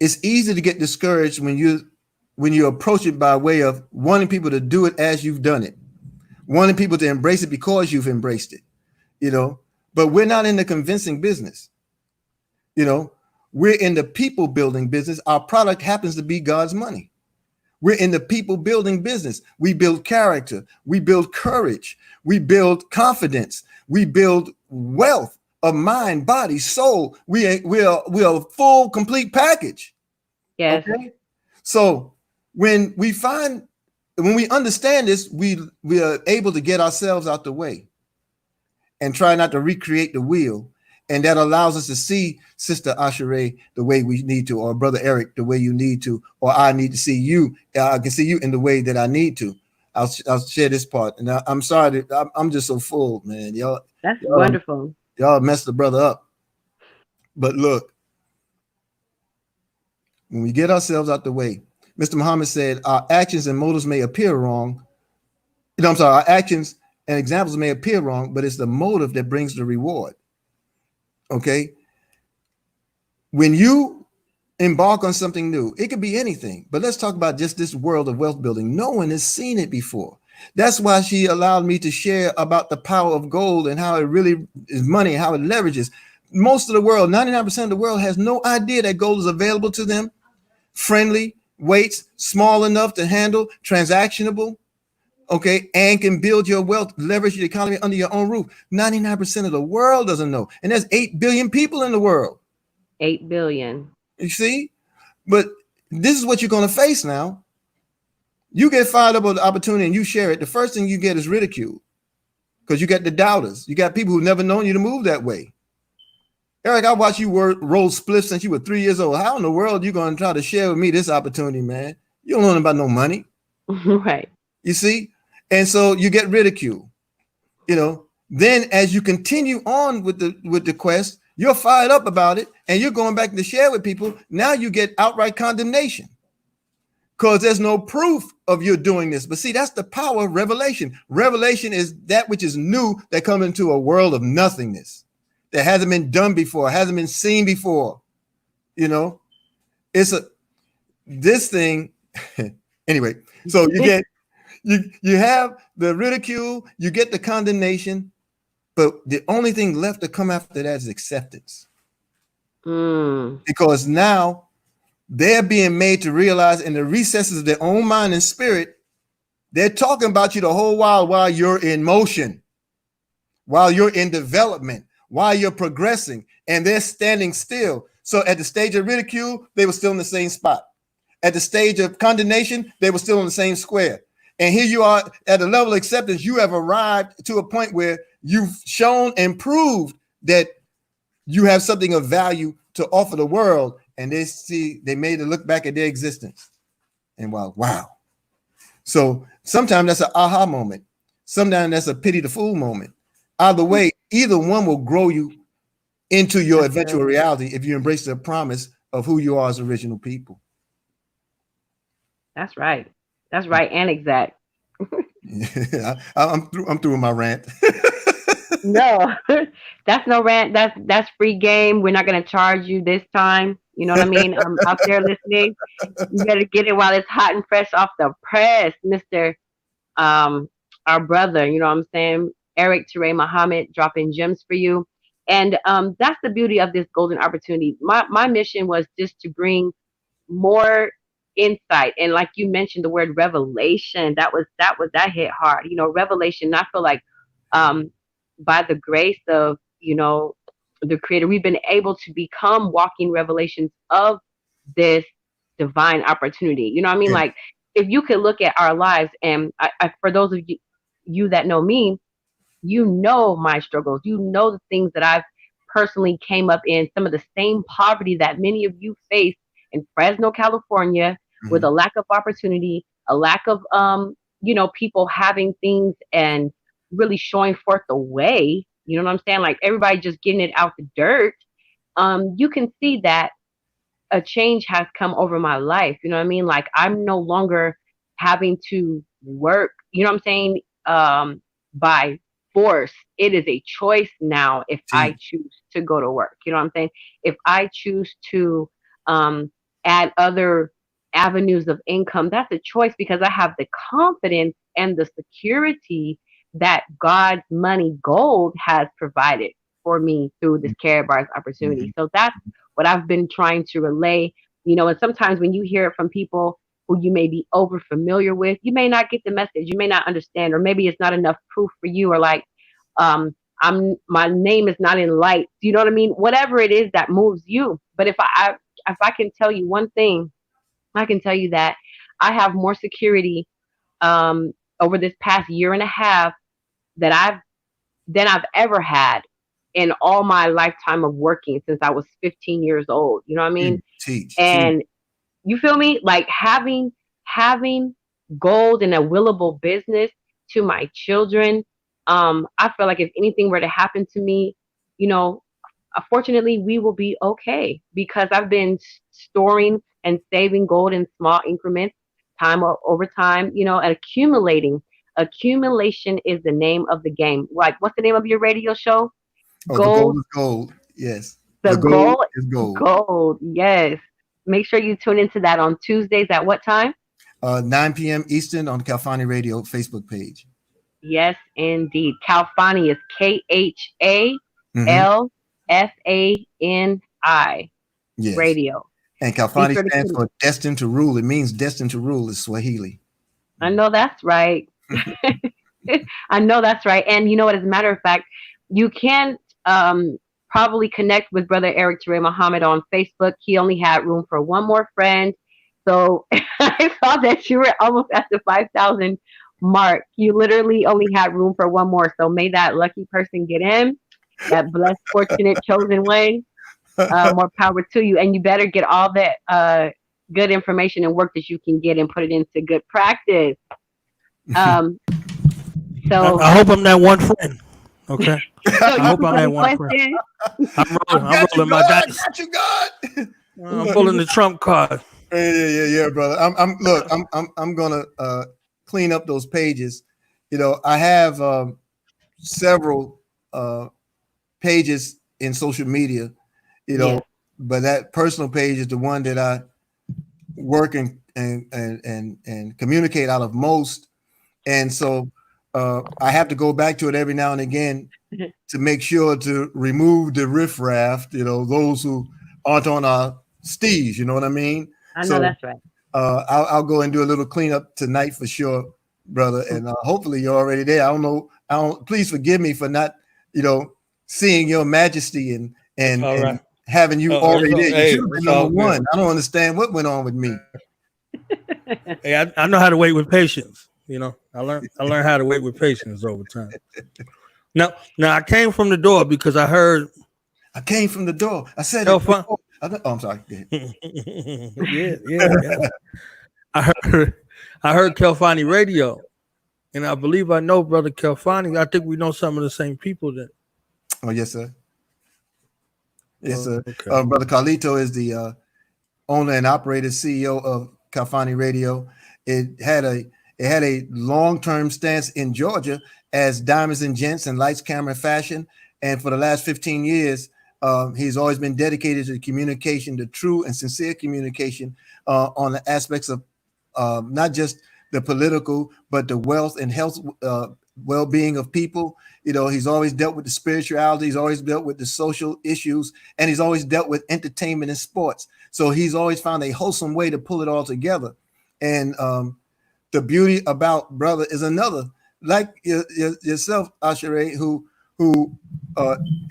Speaker 3: it's easy to get discouraged when you approach it by way of wanting people to do it as you've done it, wanting people to embrace it because you've embraced it, But we're not in the convincing business. You know, we're in the people building business. Our product happens to be God's money. We're in the people building business. We build character. We build courage. We build confidence. We build wealth of mind, body, soul. We are a full, complete package.
Speaker 1: Yes.
Speaker 3: Okay. So when we understand this, we are able to get ourselves out the way and try not to recreate the wheel. And that allows us to see Sister Asha Rae the way we need to, or Brother Eric the way you need to, or I need to see you. I can see you in the way that I need to. I'll share this part. And I'm sorry, I'm just so full, man.
Speaker 1: That's
Speaker 3: Y'all,
Speaker 1: wonderful.
Speaker 3: y'all messed the brother up. But look, when we get ourselves out the way, Mr. Muhammad said, our actions and motives may appear wrong. I'm sorry, our actions and examples may appear wrong, but it's the motive that brings the reward. Okay. When you embark on something new, it could be anything, but let's talk about just this world of wealth building. No one has seen it before. That's why she allowed me to share about the power of gold and how it really is money, how it leverages. Most of the world, 99% of the world has no idea that gold is available to them. Friendly, weights, small enough to handle, transactionable, okay, and can build your wealth, leverage the economy under your own roof. 99% of the world doesn't know. And there's 8 billion people in the world.
Speaker 1: 8 billion.
Speaker 3: You see? But this is what you're going to face now. You get fired up with the opportunity and you share it. The first thing you get is ridicule because you got the doubters. You got people who've never known you to move that way. Eric, I watched you roll spliffs since you were 3 years old. How in the world are you going to try to share with me this opportunity, man? You don't know about no money.
Speaker 1: Right.
Speaker 3: You see? And so you get ridicule. Then as you continue on with the quest, you're fired up about it and you're going back to share with people. Now you get outright condemnation because there's no proof of you doing this. But see, that's the power of revelation. Revelation is that which is new that comes into a world of nothingness that hasn't been done before, hasn't been seen before. It's this thing. Anyway, so you have the ridicule, you get the condemnation, but the only thing left to come after that is acceptance. Because now they're being made to realize in the recesses of their own mind and spirit, they're talking about you the whole while you're in motion, while you're in development, while you're progressing, and they're standing still. So at the stage of ridicule, they were still in the same spot. At the stage of condemnation, they were still in the same square. And here you are at a level of acceptance. You have arrived to a point where you've shown and proved that you have something of value to offer the world. And they made it look back at their existence. And wow. So sometimes that's an aha moment. Sometimes that's a pity the fool moment. Either way, either one will grow you into your eventual reality if you embrace the promise of who you are as original people.
Speaker 1: That's right. That's right and exact.
Speaker 3: I'm through with my rant.
Speaker 1: No, that's no rant. That's free game. We're not going to charge you this time. You know what I mean? Out there listening, you better get it while it's hot and fresh off the press, Mr. Our brother. You know what I'm saying? Eric Ture Muhammad dropping gems for you. And that's the beauty of this golden opportunity. My mission was just to bring more insight, and like you mentioned the word revelation, that hit hard. Revelation. I feel like by the grace of the creator, we've been able to become walking revelations of this divine opportunity. You know what I mean?
Speaker 3: Yeah.
Speaker 1: Like, if you could look at our lives, and for those of you that know me, my struggles, the things that I've personally came up in, some of the same poverty that many of you face in Fresno, California, with a lack of opportunity, a lack of people having things and really showing forth the way. You know what I'm saying? Like, everybody just getting it out the dirt. You can see that a change has come over my life. You know what I mean? Like, I'm no longer having to work, you know what I'm saying, by force. It is a choice now if I choose to go to work. You know what I'm saying? If I choose to add other avenues of income, that's a choice, because I have the confidence and the security that God's money, gold, has provided for me through this Care Bars opportunity. So that's what I've been trying to relay. And sometimes when you hear it from people who you may be over familiar with, you may not get the message, you may not understand, or maybe it's not enough proof for you, or like, my name is not in lights. You know what I mean? Whatever it is that moves you. But if I can tell you one thing, I can tell you that I have more security over this past year and a half that I've ever had in all my lifetime of working since I was 15 years old. You know what I mean?
Speaker 3: Teach.
Speaker 1: And you feel me? Like having gold in a willable business to my children. I feel like if anything were to happen to me, you know, fortunately we will be okay because I've been storing and saving gold in small increments, over time, and accumulating. Accumulation is the name of the game. Like, what's the name of your radio show?
Speaker 3: Oh, the gold
Speaker 1: Gold.
Speaker 3: is gold. Yes.
Speaker 1: The
Speaker 3: The gold
Speaker 1: goal.
Speaker 3: is gold.
Speaker 1: Gold. Yes. Make sure you tune into that on Tuesdays at what time?
Speaker 3: 9 p.m. Eastern on Kalfani Radio Facebook page.
Speaker 1: Yes, indeed. Kalfani is
Speaker 3: Mhm.
Speaker 1: KHALFANI
Speaker 3: Yes.
Speaker 1: radio.
Speaker 3: And
Speaker 1: Be
Speaker 3: Kalfani
Speaker 1: sure to
Speaker 3: stands
Speaker 1: tune.
Speaker 3: for destined to rule. It means destined to rule is Swahili.
Speaker 1: I know that's right. I know that's right. And you know what? As a matter of fact, you can probably connect with Brother Eric Ture Muhammad on Facebook. He only had room for one more friend. So I saw that you were almost at the 5,000 mark. You literally only had room for one more. So may that lucky person get in, that blessed, fortunate, chosen one. More power to you. And you better get all that good information and work that you can get and put it into good practice. Um, so
Speaker 2: I hope I'm that one friend. Okay.
Speaker 1: So
Speaker 2: I
Speaker 1: you
Speaker 2: hope
Speaker 1: put
Speaker 2: I'm
Speaker 1: that
Speaker 2: that one friend.
Speaker 1: question.
Speaker 2: I'm rolling my dice.
Speaker 3: Got you, God.
Speaker 2: I'm pulling the trump card.
Speaker 3: Yeah, brother. I'm gonna clean up those pages. I have several pages in social media.
Speaker 1: Yeah.
Speaker 3: But that personal page is the one that I work and communicate out of most. And so I have to go back to it every now and again to make sure to remove the riffraff, those who aren't on our steez, you know what I mean?
Speaker 1: I know
Speaker 3: So
Speaker 1: that's right.
Speaker 3: I'll go and do a little cleanup tonight for sure, brother. And hopefully you're already there. I don't, please forgive me for not, seeing your majesty and
Speaker 2: All right.
Speaker 3: having you already there. You should have been
Speaker 2: it's all
Speaker 3: number
Speaker 2: good.
Speaker 3: one. I don't understand what went on with me.
Speaker 2: Hey, I know how to wait with patience. I learned how to wait with patience over time. Now I came from the door because I heard.
Speaker 3: I came from the door. I said,
Speaker 2: Oh,
Speaker 3: it
Speaker 2: fun.
Speaker 3: before. I'm sorry. Go ahead.
Speaker 2: Yeah. I heard Kalfani Radio, and I believe I know Brother Kalfani. I think we know some of the same people that.
Speaker 3: Oh, yes, sir. Yes, sir.
Speaker 2: Okay.
Speaker 3: Brother Carlito is the owner and operator, CEO of Kalfani Radio. It had a long-term stance in Georgia as Diamonds and Gents and Lights, Camera, Fashion. And for the last 15 years, he's always been dedicated to communication, the true and sincere communication on the aspects of not just the political, but the wealth and health, well-being of people. He's always dealt with the spirituality. He's always dealt with the social issues, and he's always dealt with entertainment and sports. So he's always found a wholesome way to pull it all together. And the beauty about brother is another, like yourself, Asha Rae, who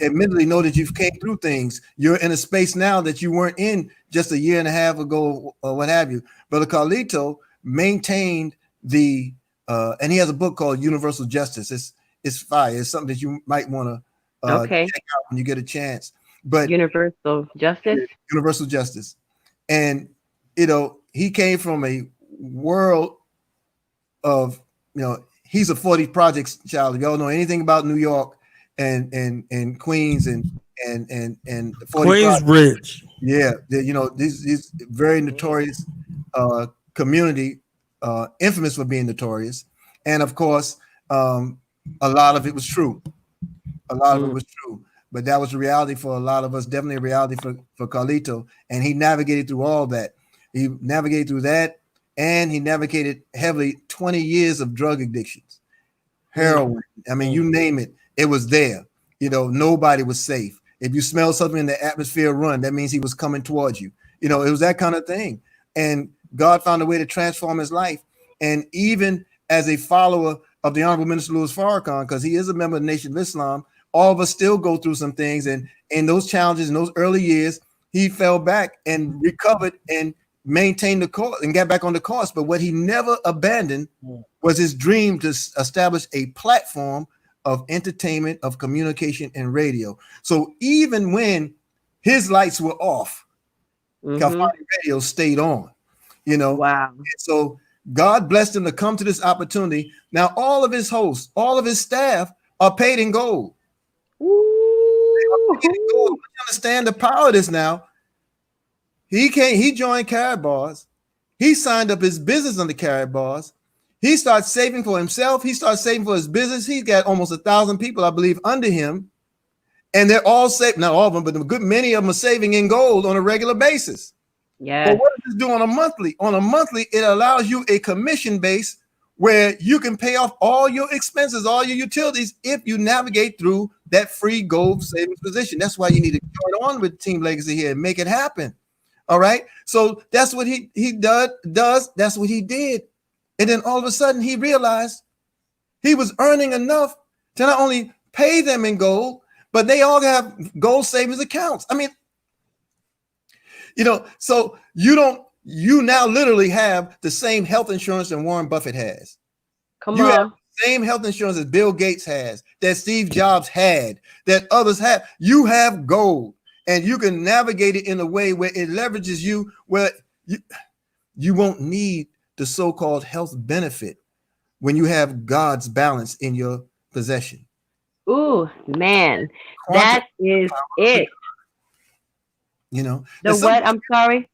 Speaker 3: admittedly know that you've came through things. You're in a space now that you weren't in just a year and a half ago, or what have you. Brother Carlito maintained the, and he has a book called Universal Justice. It's fire. It's something that you might want to
Speaker 1: Okay.
Speaker 3: check out when you get a chance. But
Speaker 1: Universal justice.
Speaker 3: Universal Justice, and he came from a world of he's a 40 projects child. If y'all know anything about New York and Queens and 40
Speaker 2: Queensbridge.
Speaker 3: yeah, these very notorious community, infamous for being notorious, and of course, a lot of it was true. A lot of it was true, but that was a reality for a lot of us. Definitely a reality for Carlito, and he navigated through all that. He navigated through that, and he navigated heavily 20 years of drug addictions, heroin. I mean, you name it, it was there. Nobody was safe. If you smell something in the atmosphere, run. That means he was coming towards you. You know, it was that kind of thing. And God found a way to transform his life. And even as a follower of the Honorable Minister Louis Farrakhan, because he is a member of the Nation of Islam, all of us still go through some things. And in those challenges, in those early years, he fell back and recovered and maintained the course and got back on the course. But what he never abandoned was his dream to establish a platform of entertainment, of communication, and radio. So even when his lights were off, Kafani Radio stayed on, you know.
Speaker 1: Wow.
Speaker 3: And so God blessed him to come to this opportunity. Now, all of his hosts, all of his staff are paid in gold. You understand the power of this now. He joined Carrot Bars. He signed up his business under Carrot Bars. He starts saving for himself. He starts saving for his business. He's got almost 1,000 people, I believe, under him. And they're all saving, not all of them, but a good many of them are saving in gold on a regular basis.
Speaker 1: Yeah.
Speaker 3: But what does this do on a monthly? On a monthly, it allows you a commission base where you can pay off all your expenses, all your utilities, if you navigate through that free gold savings position. That's why you need to join on with Team Legacy here and make it happen. All right. So that's what he does. That's what he did. And then all of a sudden he realized he was earning enough to not only pay them in gold, but they all have gold savings accounts. I mean, you know, so you now literally have the same health insurance that Warren Buffett has.
Speaker 1: You
Speaker 3: have the same health insurance that Bill Gates has, that Steve Jobs had, that others have. You have gold, and you can navigate it in a way where it leverages you, where you won't need the so-called health benefit when you have God's balance in your possession.
Speaker 1: Ooh, man, that is it.
Speaker 3: You know,
Speaker 1: the what? I'm sorry.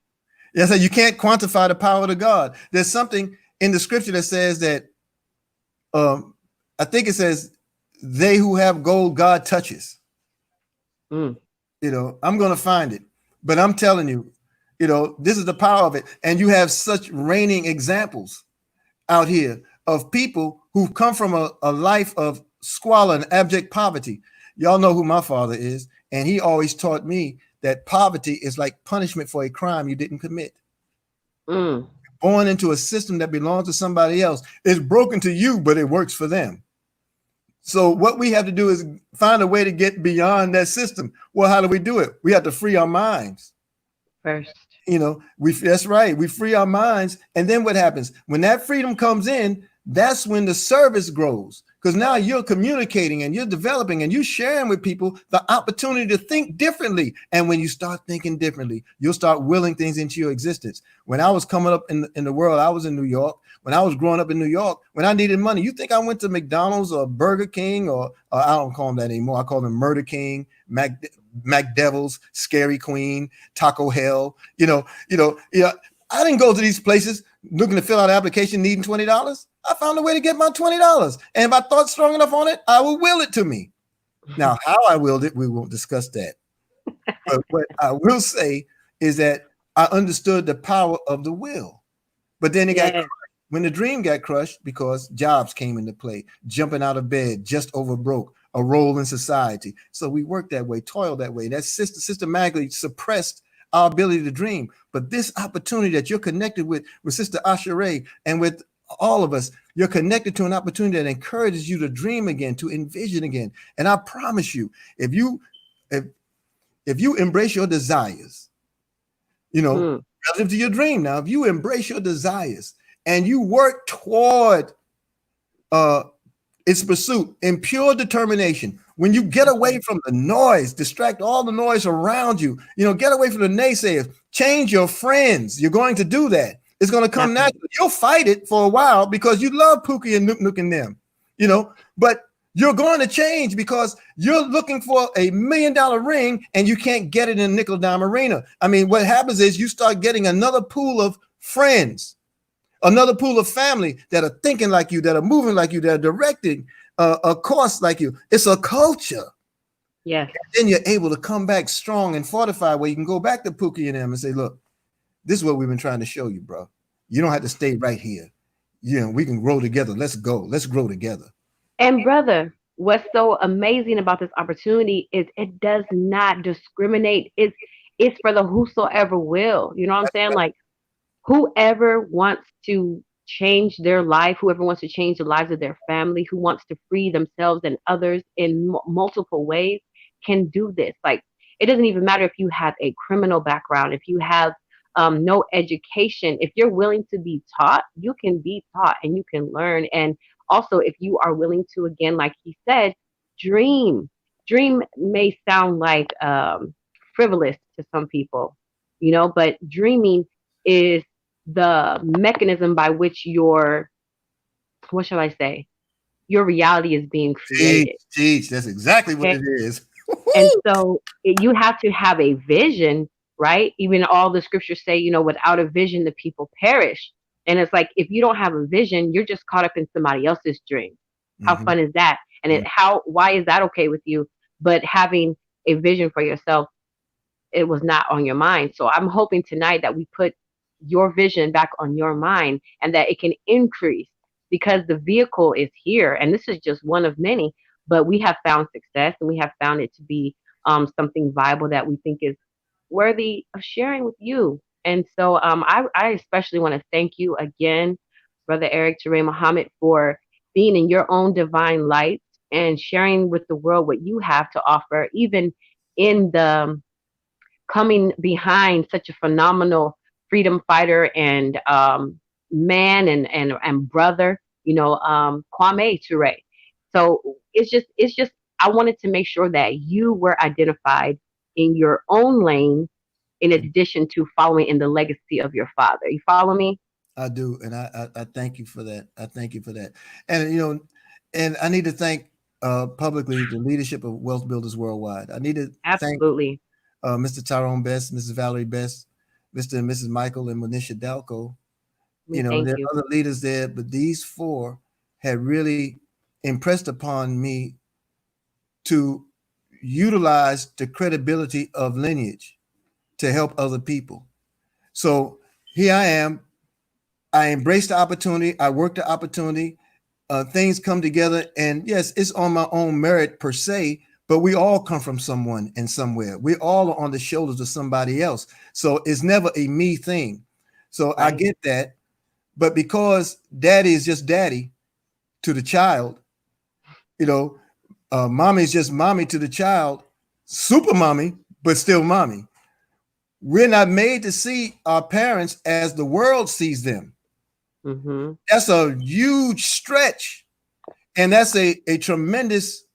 Speaker 3: Yes, you can't quantify the power of God. There's something in the scripture that says that, I think it says, they who have gold, God touches. You know, I'm going to find it, but I'm telling you, you know, this is the power of it. And you have such reigning examples out here of people who've come from a life of squalor and abject poverty. Y'all know who my father is. And he always taught me that poverty is like punishment for a crime you didn't commit. Born into a system that belongs to somebody else. It's broken to you, but it works for them. So what we have to do is find a way to get beyond that system. Well, how do we do it? We have to free our minds
Speaker 1: first.
Speaker 3: You know, that's right. We free our minds. And then what happens? When that freedom comes in, that's when the service grows. Because now you're communicating and you're developing and you're sharing with people the opportunity to think differently. And when you start thinking differently, you'll start willing things into your existence. When I was coming up in the world, I was in New York. When I was growing up in New York, when I needed money, you think I went to McDonald's or Burger King or I don't call them that anymore. I call them Murder King, Mac Devils, Scary Queen, Taco Hell. You know, I didn't go to these places looking to fill out an application needing $20. I found a way to get my $20. And if I thought strong enough on it, I will will it to me. Now, how I willed it, we won't discuss that. But what I will say is that I understood the power of the will. But then it got crushed. When the dream got crushed because jobs came into play, jumping out of bed, just over broke, a role in society. So we worked that way, toiled that way. That systematically suppressed our ability to dream. But this opportunity that you're connected with Sister Asha Rae and with all of us, you're connected to an opportunity that encourages you to dream again, to envision again. And I promise you, if you embrace your desires, you know, relative to your dream now, if you embrace your desires and you work toward its pursuit in pure determination, when you get away from the noise, distract all the noise around you, you know, get away from the naysayers, change your friends. You're going to do that. It's going to come naturally. You'll fight it for a while because you love Pookie and Nook and them, you know, but you're going to change because you're looking for $1 million ring and you can't get it in nickel dime arena. I mean, what happens is you start getting another pool of friends, another pool of family that are thinking like you, that are moving like you, that are directing a course like you. It's a culture.
Speaker 1: Yeah.
Speaker 3: And then you're able to come back strong and fortified where you can go back to Pookie and them and say, look, this is what we've been trying to show you, bro. You don't have to stay right here. You know, we can grow together. Let's go. Let's grow together.
Speaker 1: And brother, what's so amazing about this opportunity is it does not discriminate. It's for the whosoever will. You know what I'm saying? Like whoever wants to change their life, whoever wants to change the lives of their family, who wants to free themselves and others in multiple ways can do this. Like, it doesn't even matter if you have a criminal background, if you have no education, if you're willing to be taught, you can be taught and you can learn. And also, if you are willing to, again, like he said, dream. Dream may sound like frivolous to some people, but dreaming is the mechanism by which what shall I say, your reality is being
Speaker 3: Teach,
Speaker 1: created.
Speaker 3: teach. That's exactly what
Speaker 1: Okay.
Speaker 3: it is.
Speaker 1: And so you have to have a vision, right? Even all the scriptures say, without a vision, the people perish. And it's like, if you don't have a vision, you're just caught up in somebody else's dream. How
Speaker 3: Mhm,
Speaker 1: fun is that? And
Speaker 3: mhm.
Speaker 1: why is that okay with you? But having a vision for yourself, it was not on your mind. So I'm hoping tonight that we put your vision back on your mind and that it can increase because the vehicle is here. And this is just one of many, but we have found success and we have found it to be something viable that we think is worthy of sharing with you. And so I especially want to thank you again, Brother Eric Ture Muhammad, for being in your own divine light and sharing with the world what you have to offer, even in the coming behind such a phenomenal freedom fighter and man and brother, Kwame Ture. So it's just I wanted to make sure that you were identified in your own lane in addition to following in the legacy of your father. You follow me?
Speaker 3: I do, and I thank you for that. I thank you for that, and and I need to thank publicly the leadership of Wealth Builders Worldwide. I need to thank
Speaker 1: Absolutely.
Speaker 3: Mr. Tyrone Best, Mrs. Valerie Best, Mr. and Mrs. Michael and Monisha Dalco.
Speaker 1: We thank
Speaker 3: There
Speaker 1: you.
Speaker 3: are other leaders there, but these four had really impressed upon me to utilize the credibility of lineage to help other people. So here I am. I embraced the opportunity. I worked the opportunity. Things come together, and yes, it's on my own merit per se, but we all come from someone and somewhere. We all are on the shoulders of somebody else. So it's never a me thing. So I
Speaker 1: Right.
Speaker 3: get that. But because daddy is just daddy to the child, you know, mommy is just mommy to the child, super mommy, but still mommy. We're not made to see our parents as the world sees them.
Speaker 1: Mm-hmm.
Speaker 3: That's a huge stretch. And that's a tremendous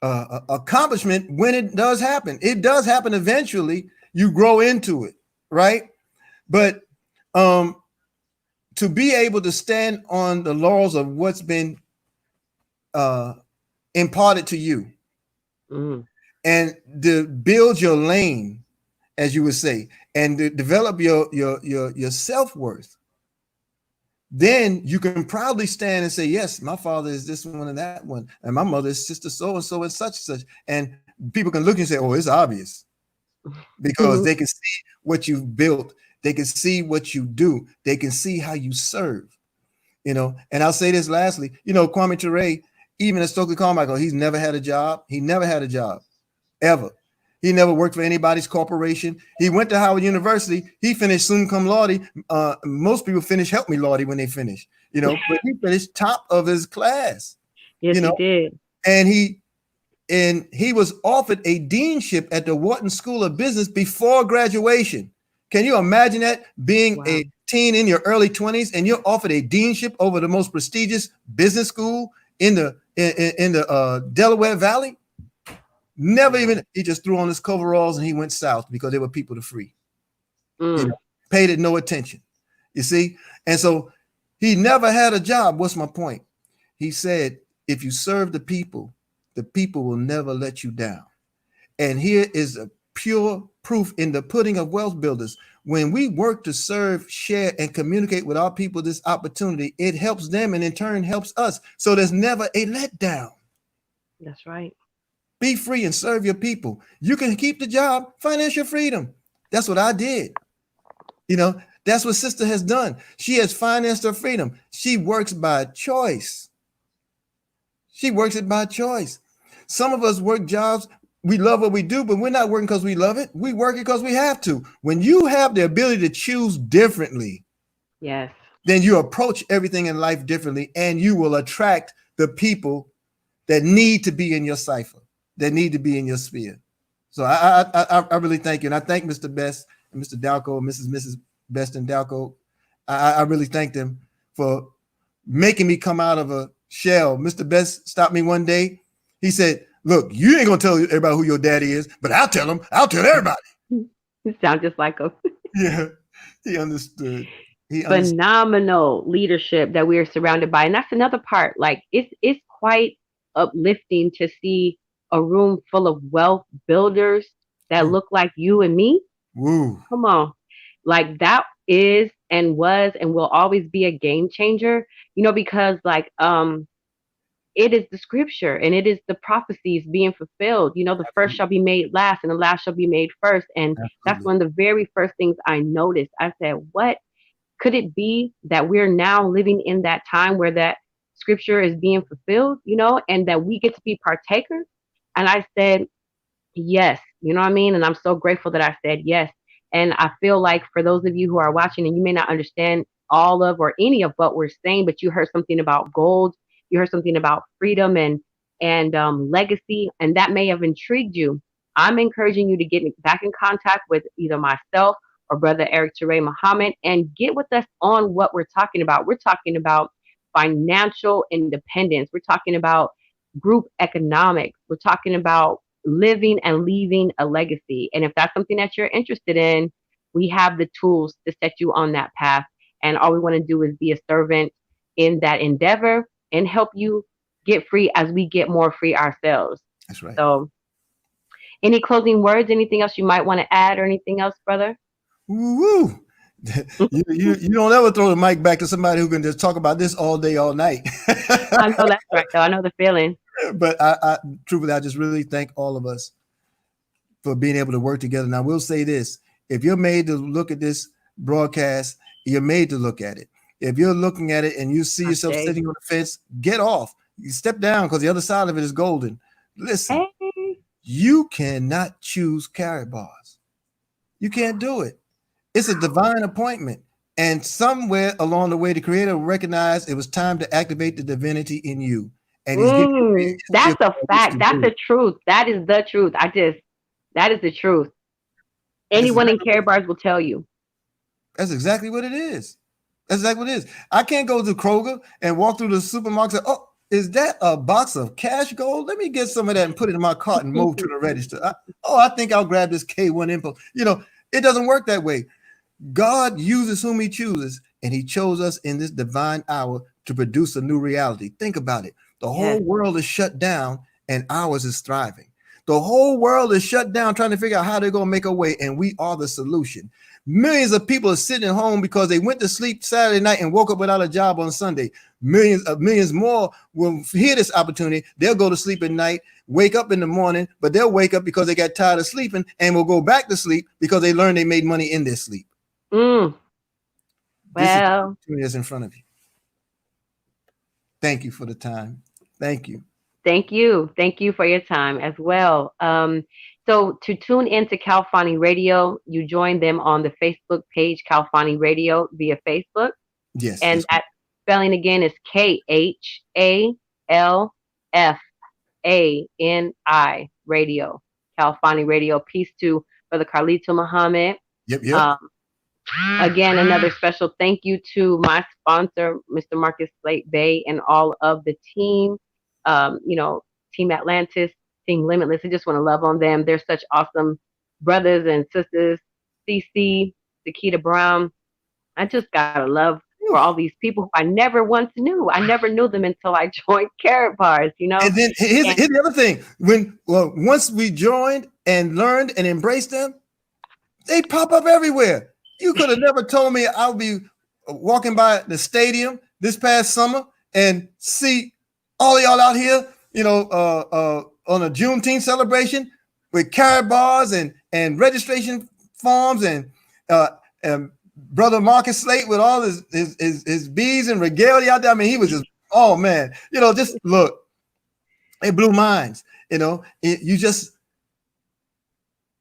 Speaker 3: accomplishment when it does happen. It does happen eventually. You grow into it, right? But um, to be able to stand on the laurels of what's been uh, imparted to you
Speaker 1: Mm.
Speaker 3: and to build your lane, as you would say, and to develop your self-worth, then you can proudly stand and say, yes, my father is this one and that one, and my mother is sister so and such. And people can look and say, oh, it's obvious, because they can see what you've built, they can see what you do, they can see how you serve. And I'll say this lastly, Kwame Ture, even at Stokely Carmichael, he's never had a job. He never had a job, ever. He never worked for anybody's corporation. He went to Howard University. He finished summa cum laude. Most people finish help me laude when they finish, but he finished top of his class,
Speaker 1: Yes,
Speaker 3: you
Speaker 1: he
Speaker 3: know,
Speaker 1: did.
Speaker 3: and he was offered a deanship at the Wharton School of Business before graduation. Can you imagine that, being
Speaker 1: Wow.
Speaker 3: a teen in your early 20s and you're offered a deanship over the most prestigious business school in the Delaware Valley? Never
Speaker 1: Wow.
Speaker 3: even, he just threw on his coveralls and he went south because there were people to free.
Speaker 1: Mm.
Speaker 3: Paid it no attention. You see? And so he never had a job. What's my point? He said, if you serve the people will never let you down. And here is a pure proof in the pudding of wealth builders. When we work to serve, share, and communicate with our people this opportunity, it helps them and in turn helps us. So there's never a letdown.
Speaker 1: That's right.
Speaker 3: Be free and serve your people. You can keep the job, financial freedom. That's what I did. That's what sister has done. She has financed her freedom. She works by choice. She works it by choice. Some of us work jobs, we love what we do, but we're not working because we love it. We work it because we have to. When you have the ability to choose differently,
Speaker 1: Yes.
Speaker 3: then you approach everything in life differently, and you will attract the people that need to be in your cipher, that need to be in your sphere. So I really thank you. And I thank Mr. Best and Mr. Dalco, Mrs. Best and Dalco. I really thank them for making me come out of a shell. Mr. Best stopped me one day. He said, look, you ain't gonna tell everybody who your daddy is, but I'll tell them. I'll tell everybody.
Speaker 1: You sound just like him.
Speaker 3: Yeah, he understood.
Speaker 1: Phenomenal leadership that we are surrounded by. And that's another part. Like it's quite uplifting to see a room full of wealth builders that look like you and me.
Speaker 3: Woo.
Speaker 1: Come on. Like that is and was and will always be a game changer, because like it is the scripture and it is the prophecies being fulfilled. The first shall be made last and the last shall be made first. And that's one of the very first things I noticed. I said, what could it be that we're now living in that time where that scripture is being fulfilled, and that we get to be partakers? And I said, yes, you know what I mean? And I'm so grateful that I said yes. And I feel like for those of you who are watching and you may not understand all of or any of what we're saying, but you heard something about gold, you heard something about freedom and legacy, and that may have intrigued you. I'm encouraging you to get back in contact with either myself or brother Eric Ture Muhammad and get with us on what we're talking about. We're talking about financial independence. We're talking about group economics. We're talking about living and leaving a legacy. And if that's something that you're interested in, we have the tools to set you on that path. And all we want to do is be a servant in that endeavor and help you get free as we get more free ourselves.
Speaker 3: That's right.
Speaker 1: So any closing words, anything else you might want to add or anything else, brother?
Speaker 3: Woo! You don't ever throw the mic back to somebody who can just talk about this all day, all night.
Speaker 1: I know that's right, though. I know the feeling.
Speaker 3: But I truthfully, I just really thank all of us for being able to work together. Now, we'll say this: if you're made to look at this broadcast, you're made to look at it. If you're looking at it and you see yourself sitting on the fence, get off. You step down because the other side of it is golden. Listen, you cannot choose carrot bars. You can't do it. It's a divine appointment. And somewhere along the way, the creator recognized it was time to activate the divinity in you. And
Speaker 1: that's a fact. That's the truth. That is the truth. That is the truth. Anyone in carrot bars will tell you.
Speaker 3: That's exactly what it is. That's exactly what it is. I can't go to Kroger and walk through the supermarket and say, oh, is that a box of cash gold? Let me get some of that and put it in my cart and move to the register. I think I'll grab this K1 info. It doesn't work that way. God uses whom he chooses, and he chose us in this divine hour to produce a new reality. Think about it. The whole world is shut down and ours is thriving. The whole world is shut down trying to figure out how they're going to make a way, and we are the solution. Millions of people are sitting at home because they went to sleep Saturday night and woke up without a job on Sunday. Millions more will hear this opportunity. They'll go to sleep at night, wake up in the morning, but they'll wake up because they got tired of sleeping and will go back to sleep because they learned they made money in their sleep.
Speaker 1: Well,
Speaker 3: this is the opportunity that's in front of you. Thank you for the time. Thank you.
Speaker 1: Thank you. Thank you for your time as well. So to tune into Kalfani Radio, you join them on the Facebook page, Kalfani Radio via Facebook.
Speaker 3: Yes.
Speaker 1: And that spelling again is KHALFANI Radio, Kalfani Radio. Peace to Brother Carlito Muhammad.
Speaker 3: Yep.
Speaker 1: Again, another special thank you to my sponsor, Mr. Marcus Slate Bay, and all of the team, Team Atlantis, Team Limitless. I just want to love on them. They're such awesome brothers and sisters. CC, Sakita Brown. I just got a love for all these people who I never once knew. I never knew them until I joined Carrot Bars,
Speaker 3: And then here's the other thing. Once we joined and learned and embraced them, they pop up everywhere. You could have never told me I'll be walking by the stadium this past summer and see all of y'all out here, on a Juneteenth celebration with carrot bars and registration forms and Brother Marcus Slate with all his beads and regalia out there. I mean, he was just, oh man, just look. It blew minds. You just,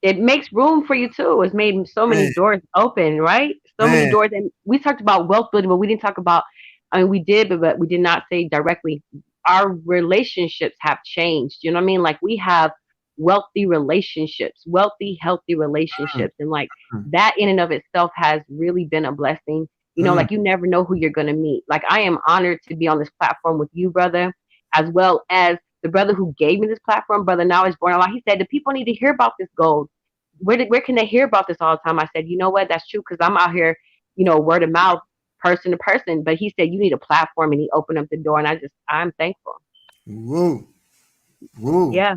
Speaker 1: It makes room for you too. It's made so many
Speaker 3: man,
Speaker 1: doors open, right? So many
Speaker 3: man.
Speaker 1: doors. And we talked about wealth building, but we didn't talk about, I mean, we did, but we did not say directly. Our relationships have changed. You know what I mean? Like we have wealthy relationships, wealthy, healthy
Speaker 3: Mm,
Speaker 1: relationships. And like
Speaker 3: mm,
Speaker 1: that in and of itself has really been a blessing. You know,
Speaker 3: mm.
Speaker 1: like you never know who you're going to meet. Like I am honored to be on this platform with you, brother, as well as the brother who gave me this platform, brother Now is born alive. He said the people need to hear about this gold. Where can they hear about this all the time? I said, you know what, that's true because I'm out here, word of mouth, person to person. But he said you need a platform, and he opened up the door, and I'm thankful.
Speaker 3: Woo, woo.
Speaker 1: Yeah,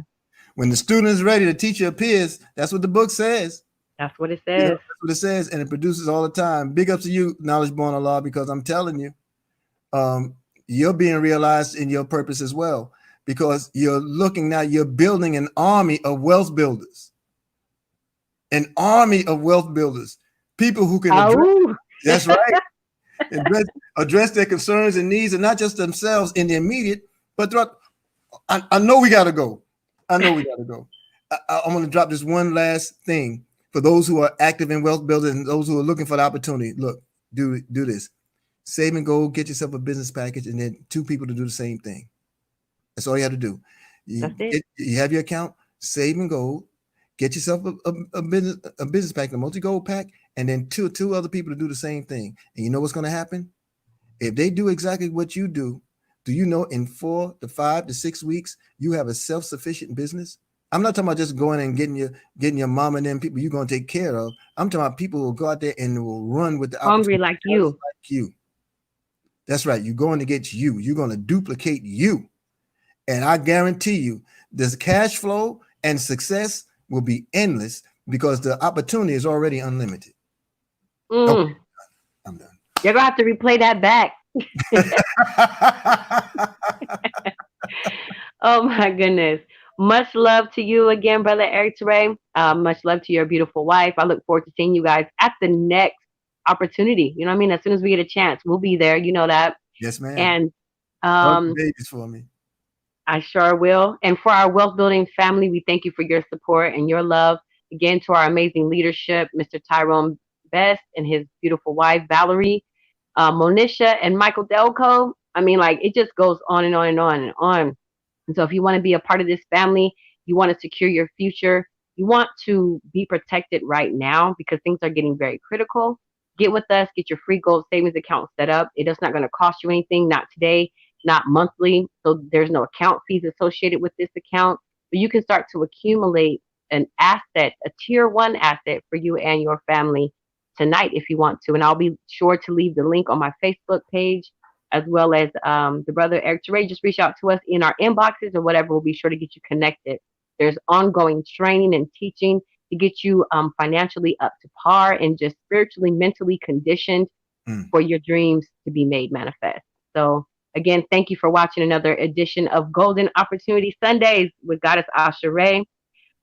Speaker 3: When the student is ready, the teacher appears. That's what the book says.
Speaker 1: that's what it says.
Speaker 3: That's what it says, and it produces all the time. Big up to you, Knowledge Born of Law, because I'm telling you, um, you're being realized in your purpose as well. Because you're looking now, you're building an army of wealth builders, an army of wealth builders, people who can address.
Speaker 1: Oh,
Speaker 3: That's right. Address their concerns and needs, and not just themselves in the immediate, but throughout. I know we got to go. I know we got to go. I'm going to drop this one last thing for those who are active in wealth building and those who are looking for the opportunity. Look, do this. Save and go, get yourself a business package, and then 2 people to do the same thing. That's all you have to do.
Speaker 1: that's it.
Speaker 3: You have your account, save and go, get yourself a business pack, a multi-gold pack, and then two other people to do the same thing. And you know what's going to happen? If they do exactly what you do you know in 4 to 5 to 6 weeks you have a self-sufficient business? I'm not talking about just going and getting your mom and them people you're going to take care of. I'm talking about people who will go out there and will run with the
Speaker 1: Hungry
Speaker 3: opportunity
Speaker 1: like
Speaker 3: just
Speaker 1: you.
Speaker 3: like you. That's right. You're going to get you. You're going to duplicate you. And I guarantee you, this cash flow and success will be endless because the opportunity is already unlimited. Okay,
Speaker 1: Mm,
Speaker 3: I'm done.
Speaker 1: you're gonna have to replay that back. Oh my goodness. Much love to you again, brother Eric Ture. Much love to your beautiful wife. I look forward to seeing you guys at the next opportunity. You know what I mean? As soon as we get a chance, we'll be there. You know that.
Speaker 3: Yes, ma'am.
Speaker 1: And
Speaker 3: Hug the
Speaker 1: um,
Speaker 3: babies for me.
Speaker 1: I sure will. And for our wealth building family, we thank you for your support and your love. Again, to our amazing leadership, Mr. Tyrone Best and his beautiful wife, Valerie, Monisha, and Michael Delco. I mean, like, it just goes on and on and on and on. And so, if you want to be a part of this family, you want to secure your future, you want to be protected right now because things are getting very critical, get with us, get your free gold savings account set up. It is not going to cost you anything, not today, not monthly. So there's no account fees associated with this account. But you can start to accumulate an asset, a tier one asset for you and your family tonight if you want to. And I'll be sure to leave the link on my Facebook page as well as the brother Eric Ture. Just reach out to us in our inboxes or whatever. We'll be sure to get you connected. There's ongoing training and teaching to get you financially up to par and just spiritually, mentally conditioned
Speaker 3: Mm.
Speaker 1: for your dreams to be made manifest. So, again, thank you for watching another edition of Golden Opportunity Sundays with Goddess Asha Rae.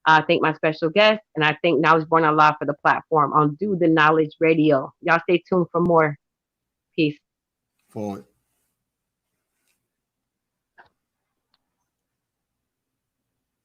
Speaker 1: I thank my special guest, and I thank Now Is Born Alive for the platform on Do the Knowledge Radio. Y'all stay tuned for more. Peace.
Speaker 3: Forward.